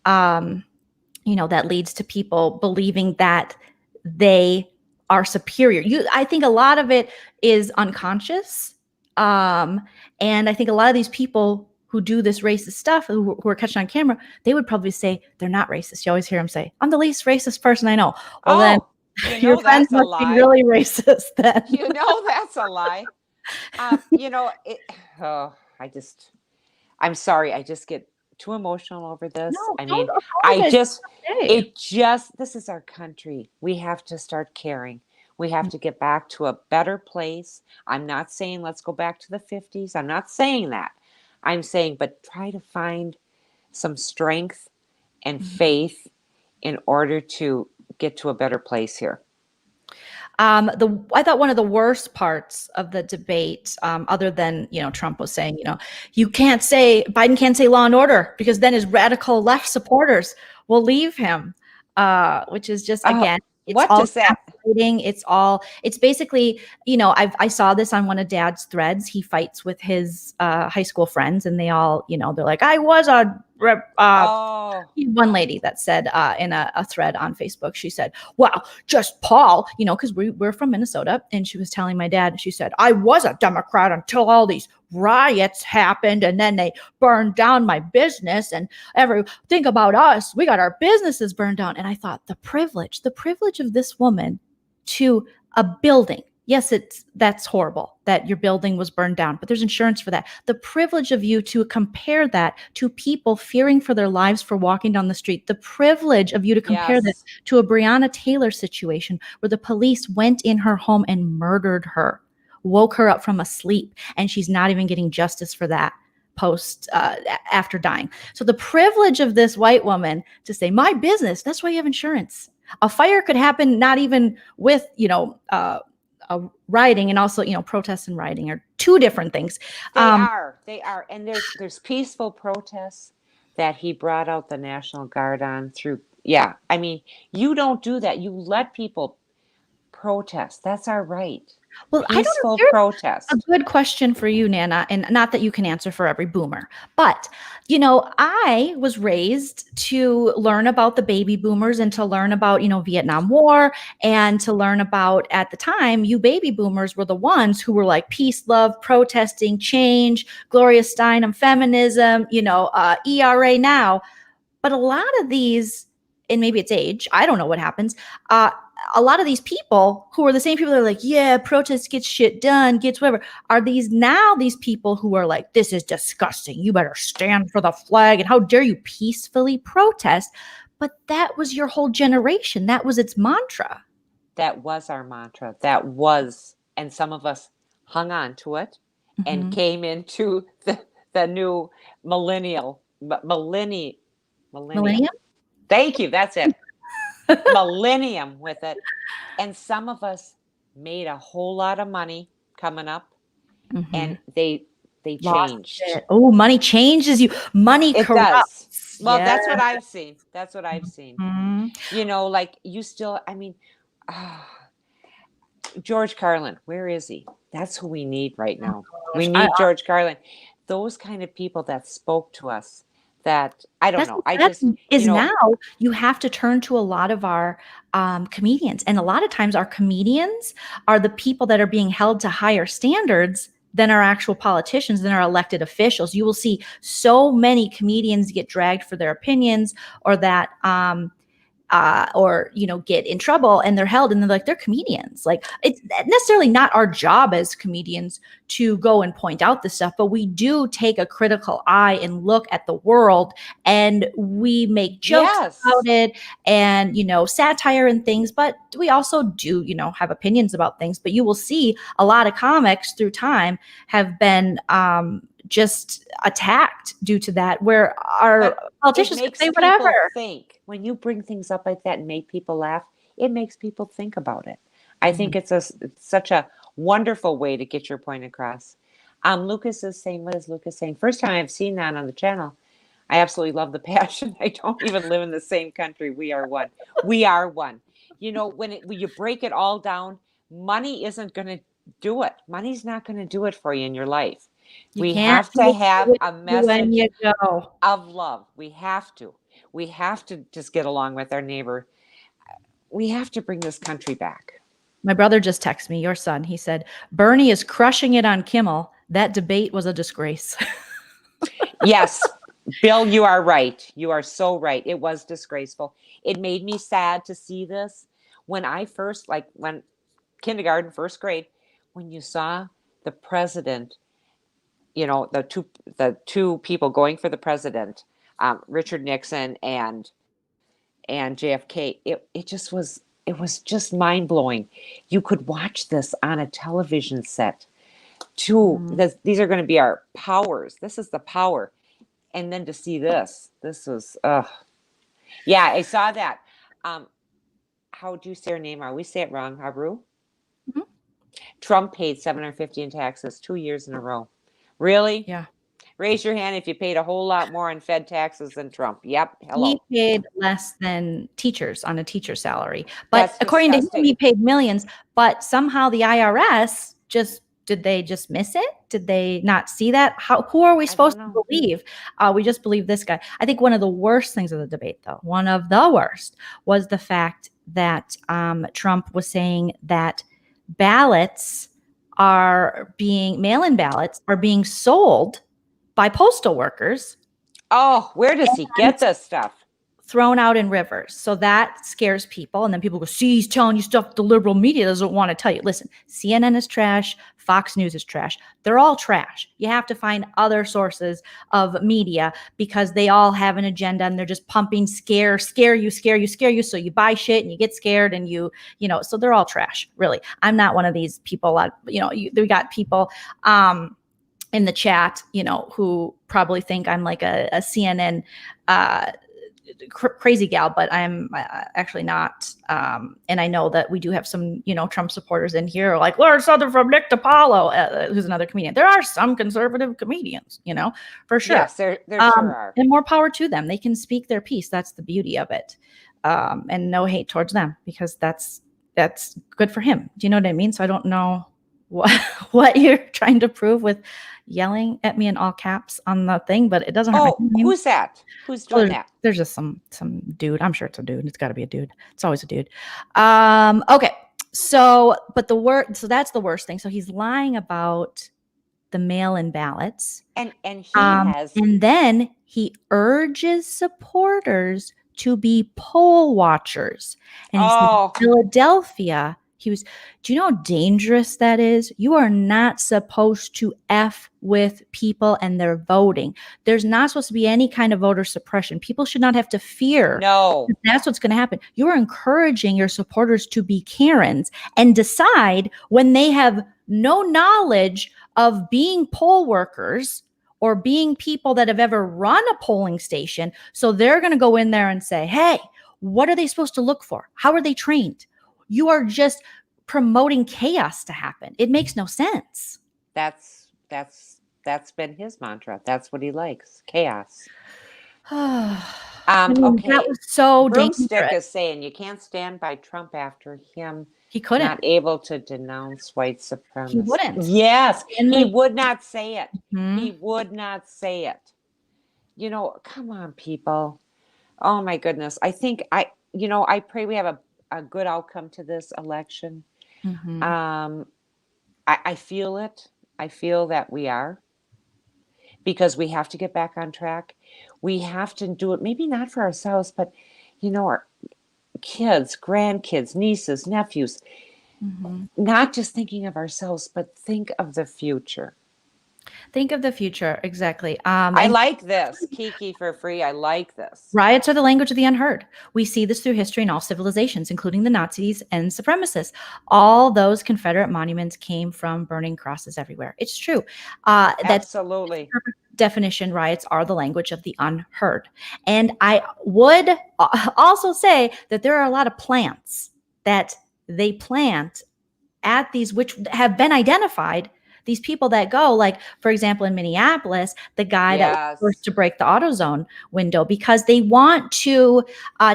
That leads to people believing that they are superior. I think a lot of it is unconscious. And I think a lot of these people who do this racist stuff, who are catched on camera, they would probably say they're not racist. You always hear them say, I'm the least racist person I know. Well, then your friends must be really racist then. That's a lie. I'm sorry. I just get too emotional over this. This is our country. We have to start caring. We have to get back to a better place. I'm not saying let's go back to the 50s. I'm not saying that. I'm saying, but try to find some strength and faith in order to get to a better place here. I thought one of the worst parts of the debate, other than, Trump was saying, Biden can't say law and order because then his radical left supporters will leave him, which is just, again, it's basically, I saw this on one of Dad's threads. He fights with his high school friends and they all, they're like, I was one lady that said in a thread on Facebook, she said, well, just Paul, because we're from Minnesota. And she was telling my dad, she said, I was a Democrat until all these riots happened and then they burned down my business and think about us. We got our businesses burned down. And I thought the privilege of this woman to a building. Yes, that's horrible that your building was burned down, but there's insurance for that. The privilege of you to compare that to people fearing for their lives for walking down the street. The privilege of you to compare this to a Breonna Taylor situation where the police went in her home and murdered her, woke her up from a sleep, and she's not even getting justice for that after dying. So the privilege of this white woman to say, my business, that's why you have insurance. A fire could happen not even with, rioting and also, protests and rioting are two different things. They are. And there's peaceful protests that he brought out the National Guard on through. Yeah. I mean, you don't do that. You let people protest. That's our right. Well, peaceful protest. A good question for you, Nana, and not that you can answer for every boomer, but I was raised to learn about the baby boomers and to learn about Vietnam War and to learn about, at the time, you baby boomers were the ones who were like peace, love, protesting, change, Gloria Steinem, feminism, ERA now, but a lot of these, and maybe it's age, I don't know what happens. A lot of these people who are the same people that are like, yeah, protest gets shit done, gets whatever, are these people who are like, this is disgusting. You better stand for the flag. And how dare you peacefully protest? But that was your whole generation. That was its mantra. That was our mantra. And some of us hung on to it and came into the new millennium. Thank you. That's it. Millennium with it. And some of us made a whole lot of money coming up and they changed. Oh, money changes you. Money corrupts. Does. Well, that's what I've seen. Like you still, George Carlin, where is he? That's who we need right now. We need George Carlin. Those kind of people that spoke to us. That I don't know. Now you have to turn to a lot of our comedians, and a lot of times our comedians are the people that are being held to higher standards than our actual politicians, than our elected officials. You will see so many comedians get dragged for their opinions, or that or get in trouble, and they're held, and they're like, they're comedians. Like, it's necessarily not our job as comedians to go and point out this stuff, but we do take a critical eye and look at the world, and we make jokes about it, and satire and things, but we also do have opinions about things. But you will see a lot of comics through time have been just attacked due to that, where our politicians can say whatever. Think when you bring things up like that and make people laugh, it makes people think about it. I think it's such a wonderful way to get your point across. Lucas is saying, what is Lucas saying? First time I've seen that on the channel. I absolutely love the passion. I don't even live in the same country. We are one. We are one. When you break it all down, money isn't going to do it. Money's not going to do it for you in your life. We have to have a message of love. We have to just get along with our neighbor. We have to bring this country back. My brother just texted me, your son. He said, Bernie is crushing it on Kimmel. That debate was a disgrace. Yes, Bill, you are right. You are so right. It was disgraceful. It made me sad to see this. When I first, when kindergarten, first grade, when you saw the president, the two people going for the president, Richard Nixon and JFK, it was just mind blowing. You could watch this on a television set. These are going to be our powers. This is the power, and then to see this was yeah. I saw that. How do you say her name? I always say it wrong. Habru. Mm-hmm. Trump paid $750 in taxes 2 years in a row. Really? Yeah. Raise your hand if you paid a whole lot more in Fed taxes than Trump. Yep. Hello. He paid less than teachers on a teacher salary. But according to him, he paid millions. But somehow the IRS did they just miss it? Did they not see that? Who are we supposed to believe? We just believe this guy. I think one of the worst things of the debate, though, one of the worst, was the fact that Trump was saying that mail-in ballots are being sold by postal workers. Oh, where does he get this stuff? Thrown out in rivers. So that scares people. And then people go, see, he's telling you stuff the liberal media doesn't want to tell you. Listen, CNN is trash. Fox News is trash. They're all trash. You have to find other sources of media because they all have an agenda and they're just pumping scare you. So you buy shit and you get scared and so they're all trash, really. I'm not one of these people. We got people, in the chat, who probably think I'm like a CNN crazy gal, but I'm actually not. And I know that we do have some, Trump supporters in here, like learn something from Nick DiPaolo, who's another comedian. There are some conservative comedians, for sure. Yes, there sure are. And more power to them. They can speak their piece. That's the beauty of it. And no hate towards them, because that's good for him. Do you know what I mean? So I don't know what you're trying to prove with yelling at me in all caps on the thing, but it doesn't hurt my name. Who's that? Who's doing that? There's just some dude. I'm sure it's a dude. It's got to be a dude. It's always a dude. Okay. So that's the worst thing. So he's lying about the mail-in ballots, and he has, and then he urges supporters to be poll watchers. And he said, Philadelphia. Do you know how dangerous that is? You are not supposed to F with people and their voting. There's not supposed to be any kind of voter suppression. People should not have to fear. No. That's what's going to happen. You are encouraging your supporters to be Karens and decide when they have no knowledge of being poll workers or being people that have ever run a polling station. So they're going to go in there and say, hey, what are they supposed to look for? How are they trained? You are just promoting chaos to happen. It makes no sense. That's been his mantra. That's what he likes. Chaos. Okay. That was so dangerous. Broomstick is saying you can't stand by Trump after him. He couldn't. Not able to denounce white supremacy. He wouldn't. Yes. He would not say it. Mm-hmm. He would not say it. Come on, people. Oh my goodness. I think I pray we have a good outcome to this election. Mm-hmm. I feel it. I feel that we are, because we have to get back on track. We have to do it, maybe not for ourselves, but, our kids, grandkids, nieces, nephews, not just thinking of ourselves, but think of the future. Think of the future. Exactly. I like this. Kiki for free. I like this. Riots are the language of the unheard. We see this through history in all civilizations, including the Nazis and supremacists. All those Confederate monuments came from burning crosses everywhere. It's true. Absolutely. That's perfect definition. Riots are the language of the unheard. And I would also say that there are a lot of plants that they plant at these, which have been identified. These people that go, like, for example, in Minneapolis, the guy that was first to break the AutoZone window, because they want to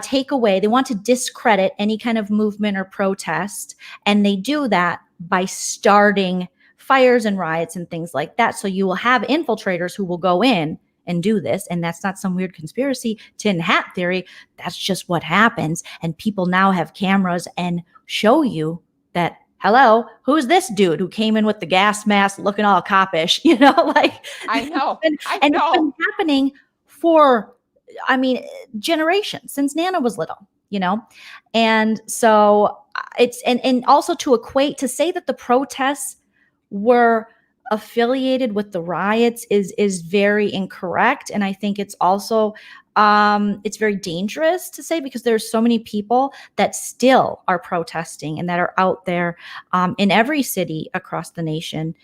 take away, they want to discredit any kind of movement or protest. And they do that by starting fires and riots and things like that. So you will have infiltrators who will go in and do this. And that's not some weird conspiracy tin hat theory. That's just what happens. And people now have cameras and show you that, hello, who's this dude who came in with the gas mask looking all coppish, I know. And it's been happening for, generations, since Nana was little, And so it's, and also to equate, to say that the protests were affiliated with the riots is very incorrect. And I think it's also, it's very dangerous to say, because there's so many people that still are protesting and that are out there in every city across the nation,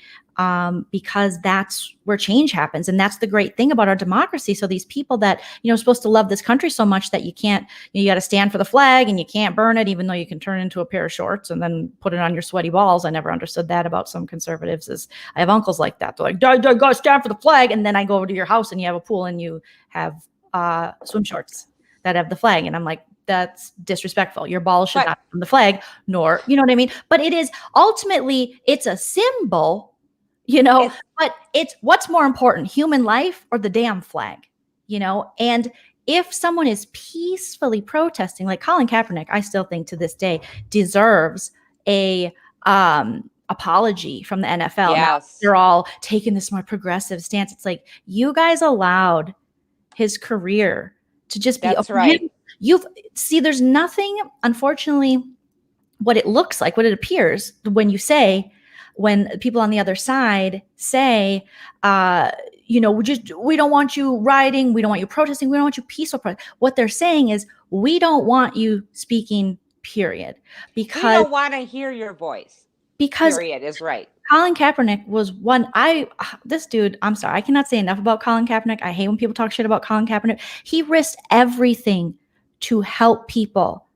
because that's where change happens. And that's the great thing about our democracy. So these people that, are supposed to love this country so much that you can't, you got to stand for the flag and you can't burn it, even though you can turn it into a pair of shorts and then put it on your sweaty balls. I never understood that about some conservatives. Is I have uncles like that. They're like, go stand for the flag. And then I go over to your house and you have a pool and you have swim shorts that have the flag. And I'm like, that's disrespectful. Your ball should not be on the flag, nor, you know what I mean? But it is ultimately, it's a symbol, but it's what's more important, human life or the damn flag, And if someone is peacefully protesting, like Colin Kaepernick, I still think to this day deserves a apology from the NFL. Now, they're all taking this more progressive stance. It's like, you guys allowed his career to just be. That's right. There's nothing, unfortunately, what it looks like, what it appears when people on the other side say, we don't want you rioting, we don't want you protesting, we don't want you peaceful. What they're saying is, we don't want you speaking, period. Because we don't want to hear your voice. Because period is right. Colin Kaepernick was this dude, I'm sorry, I cannot say enough about Colin Kaepernick. I hate when people talk shit about Colin Kaepernick. He risked everything to help people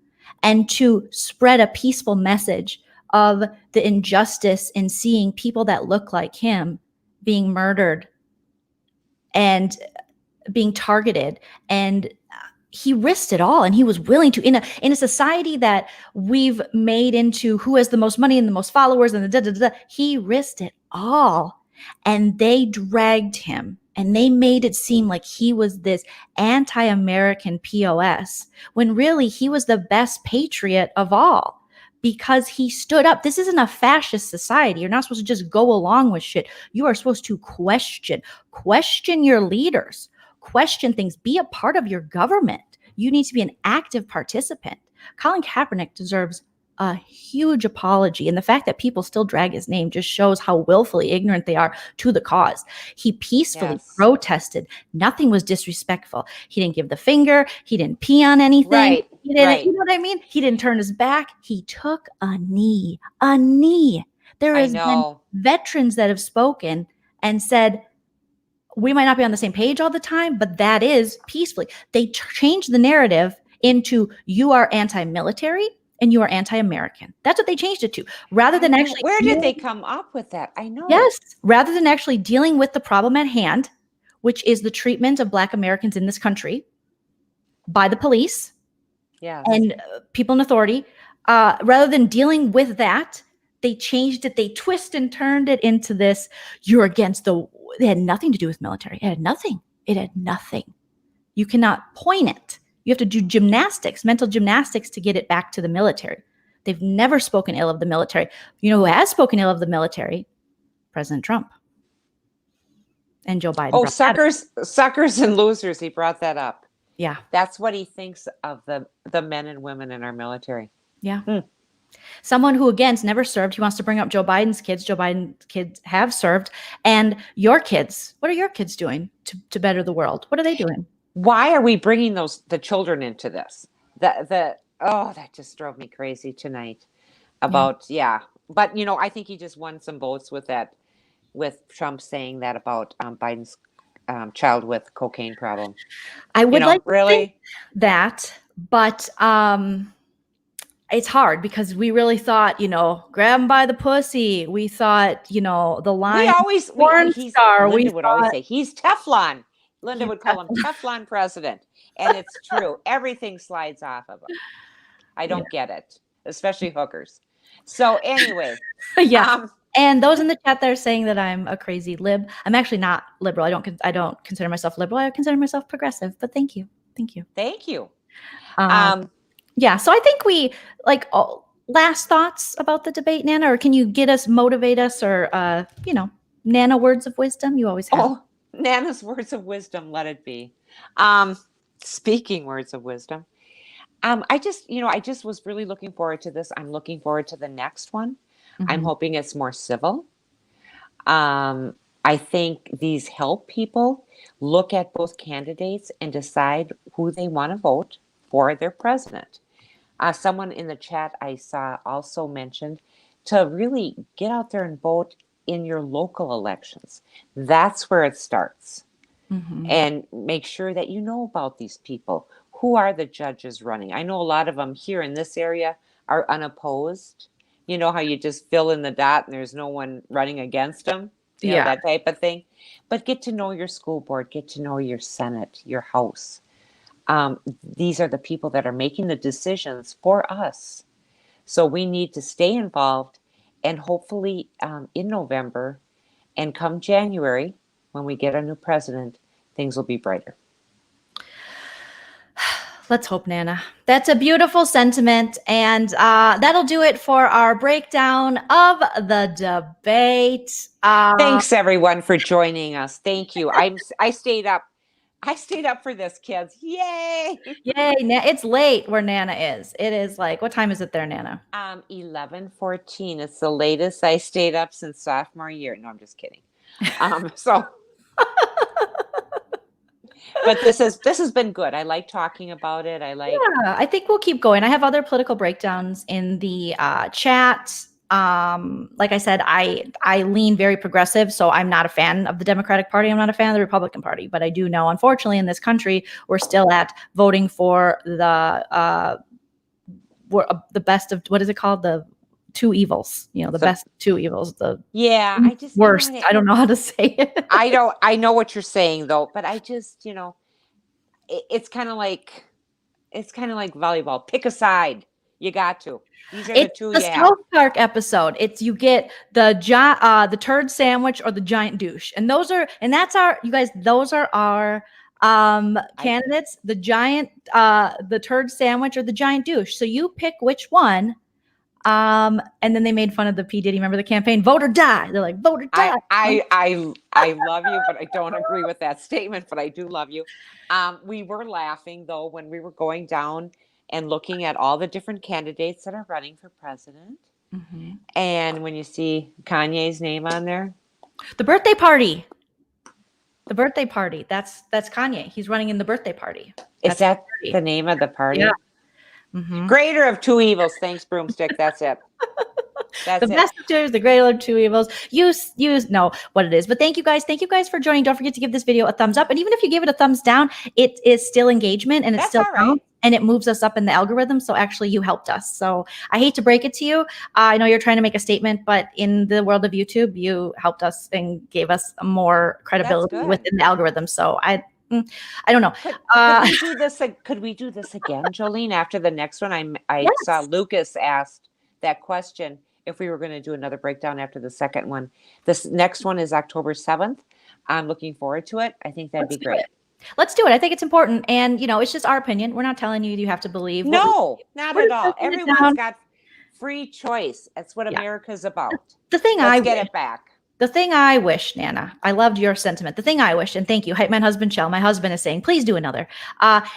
and to spread a peaceful message of the injustice in seeing people that look like him being murdered and being targeted. And he risked it all, and he was willing to, in a society that we've made into who has the most money and the most followers and the da-da-da-da, he risked it all. And they dragged him and they made it seem like he was this anti-American POS, when really he was the best patriot of all, because he stood up. This isn't a fascist society. You're not supposed to just go along with shit. You are supposed to question your leaders, question things, be a part of your government. You need to be an active participant. Colin Kaepernick deserves a huge apology. And the fact that people still drag his name just shows how willfully ignorant they are to the cause. He peacefully protested. Nothing was disrespectful. He didn't give the finger. He didn't pee on anything. Right. He didn't, you know what I mean? He didn't turn his back. He took a knee. There has been veterans that have spoken and said, we might not be on the same page all the time, but that is peacefully. They changed the narrative into, you are anti-military and you are anti-American. That's what they changed it to. Rather than actually, where did they come up with that? I know. Yes. Rather than actually dealing with the problem at hand, which is the treatment of Black Americans in this country by the police and people in authority, rather than dealing with that, they changed it. They twist and turned it into this, you're against it had nothing to do with military. It had nothing. You cannot point it. You have to do mental gymnastics to get it back to the military. They've never spoken ill of the military. You know who has spoken ill of the military? President Trump and Joe Biden. Oh, suckers and losers. He brought that up. Yeah. That's what he thinks of the men and women in our military. Yeah. Someone who, again, has never served. He wants to bring up Joe Biden's kids. Joe Biden's kids have served. And your kids, what are your kids doing to better the world? What are they doing? Why are we bringing the children into this? That just drove me crazy tonight about, But, I think he just won some votes with that, with Trump saying that about Biden's child with cocaine problem. I would like really to think that, but it's hard because we really thought, grab him by the pussy. We thought, the line. Linda would always say he's Teflon. Linda would call him Teflon president, and it's true. Everything slides off of him. I don't get it, especially hookers. So anyway, and those in the chat that are saying that I'm a crazy lib, I'm actually not liberal. I don't consider myself liberal. I consider myself progressive. But thank you. Yeah. So I think we last thoughts about the debate, Nana, or can you motivate us, or Nana words of wisdom? You always have. Oh, Nana's words of wisdom. Let it be. Speaking words of wisdom. I just was really looking forward to this. I'm looking forward to the next one. Mm-hmm. I'm hoping it's more civil. I think these help people look at both candidates and decide who they want to vote for their president. Someone in the chat I saw also mentioned to really get out there and vote in your local elections. That's where it starts. Mm-hmm. And make sure that you know about these people. Who are the judges running? I know a lot of them here in this area are unopposed. You know how you just fill in the dot and there's no one running against them? You know, that type of thing. But get to know your school board, get to know your Senate, your House. These are the people that are making the decisions for us. So we need to stay involved, and hopefully in November and come January, when we get a new president, things will be brighter. Let's hope, Nana. That's a beautiful sentiment. And that'll do it for our breakdown of the debate. Thanks, everyone, for joining us. Thank you. I stayed up. I stayed up for this, kids. Yay! Yay. It's late where Nana is. It is what time is it there, Nana? 11:14. It's the latest I stayed up since sophomore year. No, I'm just kidding. But this has been good. I like talking about it. I think we'll keep going. I have other political breakdowns in the chat. Like I said, I lean very progressive, so I'm not a fan of the Democratic Party. I'm not a fan of the Republican Party, but I do know, unfortunately, in this country, we're still at voting for the best of, what is it called? The two evils, best two evils, worst. I don't know how to say it. I know what you're saying though, but I just, it's kind of like volleyball. Pick a side. You got to. These are the two. The South Park episode. You get the turd sandwich or the giant douche, and those are our candidates. The turd sandwich or the giant douche. So you pick which one. And then they made fun of the P. Diddy. Remember the campaign? Vote or die. They're like, vote or die. I love you, but I don't agree with that statement. But I do love you. We were laughing though when we were going down and looking at all the different candidates that are running for president. Mm-hmm. And when you see Kanye's name on there, the birthday party. That's Kanye. He's running in the birthday party. Is that the name of the party? Yeah. Mm-hmm. Greater of two evils. Thanks, broomstick. That's it. The best of two evils, the greater of two evils. You know what it is. But thank you guys. Thank you guys for joining. Don't forget to give this video a thumbs up. And even if you give it a thumbs down, it is still engagement, and it's still right. And it moves us up in the algorithm. So actually you helped us. So I hate to break it to you. I know you're trying to make a statement, but in the world of YouTube, you helped us and gave us more credibility within the algorithm. So I don't know. Could we do this again, Joleen, after the next one? I saw Lucas asked that question if we were going to do another breakdown after the second one. This next one is October 7th. I'm looking forward to it. I think that'd be great. Let's do it. I think it's important. And, it's just our opinion. We're not telling you have to believe. No, not at all. Everyone's got free choice. That's what America's about. The The thing I wish, Nana, I loved your sentiment. The thing I wish, and thank you, Hype Man Husband Shell, my husband is saying, please do another,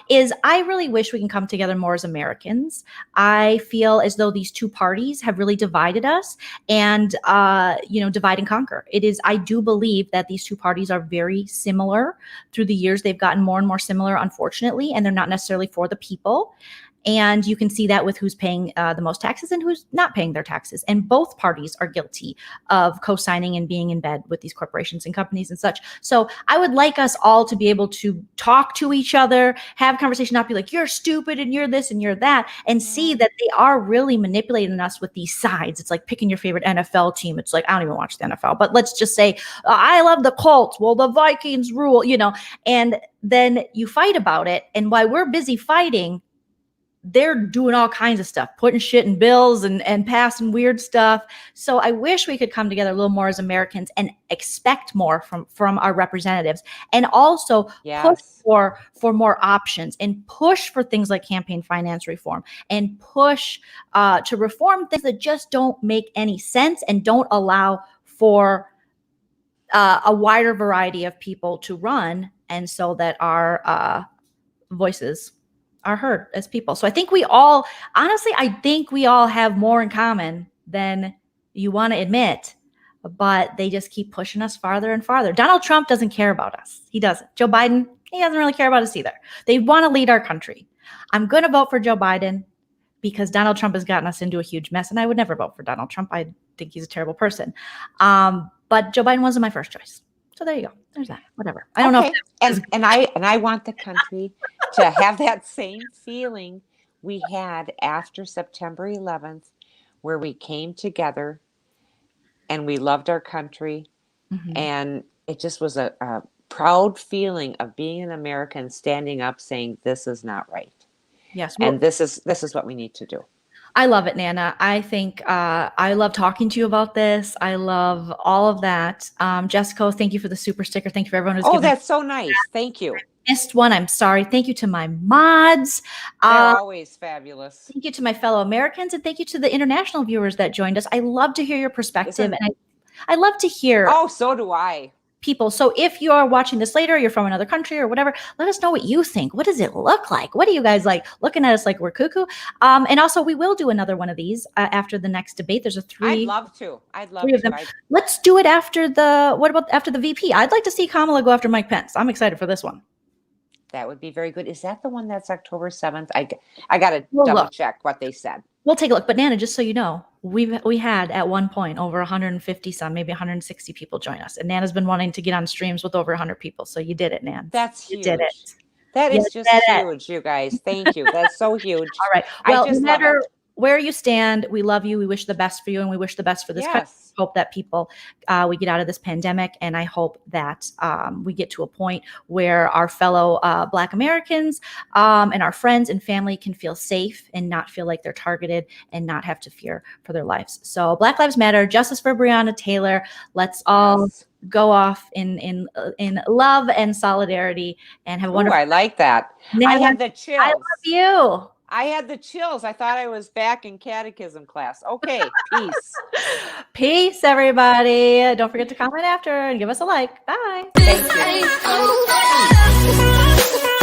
is I really wish we can come together more as Americans. I feel as though these two parties have really divided us and, divide and conquer. I do believe that these two parties are very similar. Through the years, they've gotten more and more similar, unfortunately, and they're not necessarily for the people. And you can see that with who's paying the most taxes and who's not paying their taxes. And both parties are guilty of co-signing and being in bed with these corporations and companies and such. So I would like us all to be able to talk to each other, have conversation, not be like, you're stupid and you're this and you're that, and see that they are really manipulating us with these sides. It's like picking your favorite NFL team. It's like, I don't even watch the NFL, but let's just say, I love the Colts. Well, the Vikings rule, and then you fight about it. And while we're busy fighting, they're doing all kinds of stuff, putting shit in bills and passing weird stuff. So I wish we could come together a little more as Americans and expect more from our representatives, and also push for more options and push for things like campaign finance reform and push to reform things that just don't make any sense and don't allow for a wider variety of people to run, and so that our voices are heard as people. So I think we all have more in common than you want to admit, but they just keep pushing us farther and farther. Donald Trump doesn't care about us. He doesn't. Joe Biden, he doesn't really care about us either. They want to lead our country. I'm going to vote for Joe Biden because Donald Trump has gotten us into a huge mess, and I would never vote for Donald Trump. I think he's a terrible person. But Joe Biden wasn't my first choice. So there you go. There's that. Whatever. I don't know. And I want the country to have that same feeling we had after September 11th, where we came together and we loved our country. Mm-hmm. And it just was a proud feeling of being an American, standing up saying, this is not right. Yes. And this is what we need to do. I love it, Nana. I think I love talking to you about this. I love all of that. Jessica, thank you for the super sticker. Thank you for everyone who's given. That's so nice. Thank you. I missed one. I'm sorry. Thank you to my mods. They're always fabulous. Thank you to my fellow Americans, and thank you to the international viewers that joined us. I love to hear your perspective, and I love to hear. Oh, so do I. People. So if you are watching this later, you're from another country or whatever, let us know what you think. What does it look like? What do you guys like looking at us like we're cuckoo? And also we will do another one of these after the next debate. There's I'd love to. Let's do it after after the VP? I'd like to see Kamala go after Mike Pence. I'm excited for this one. That would be very good. Is that the one that's October 7th? I got to double check what they said. We'll take a look. But Nana, just so you know, we had at one point over 150 some, maybe 160 people join us. And Nana's been wanting to get on streams with over 100 people. So you did it, Nan. That's huge. You did it. That is just huge, you guys. Thank you. That's so huge. All right. Well, no matter where you stand, we love you. We wish the best for you, and we wish the best for this country. Hope that people, we get out of this pandemic, and I hope that we get to a point where our fellow Black Americans and our friends and family can feel safe and not feel like they're targeted and not have to fear for their lives. So Black Lives Matter, justice for Breonna Taylor. Let's all go off in love and solidarity and have a wonderful. I like that. I had the chills. I love you. I had the chills. I thought I was back in catechism class. Okay, peace. Peace, everybody. Don't forget to comment after and give us a like. Bye. Thank you.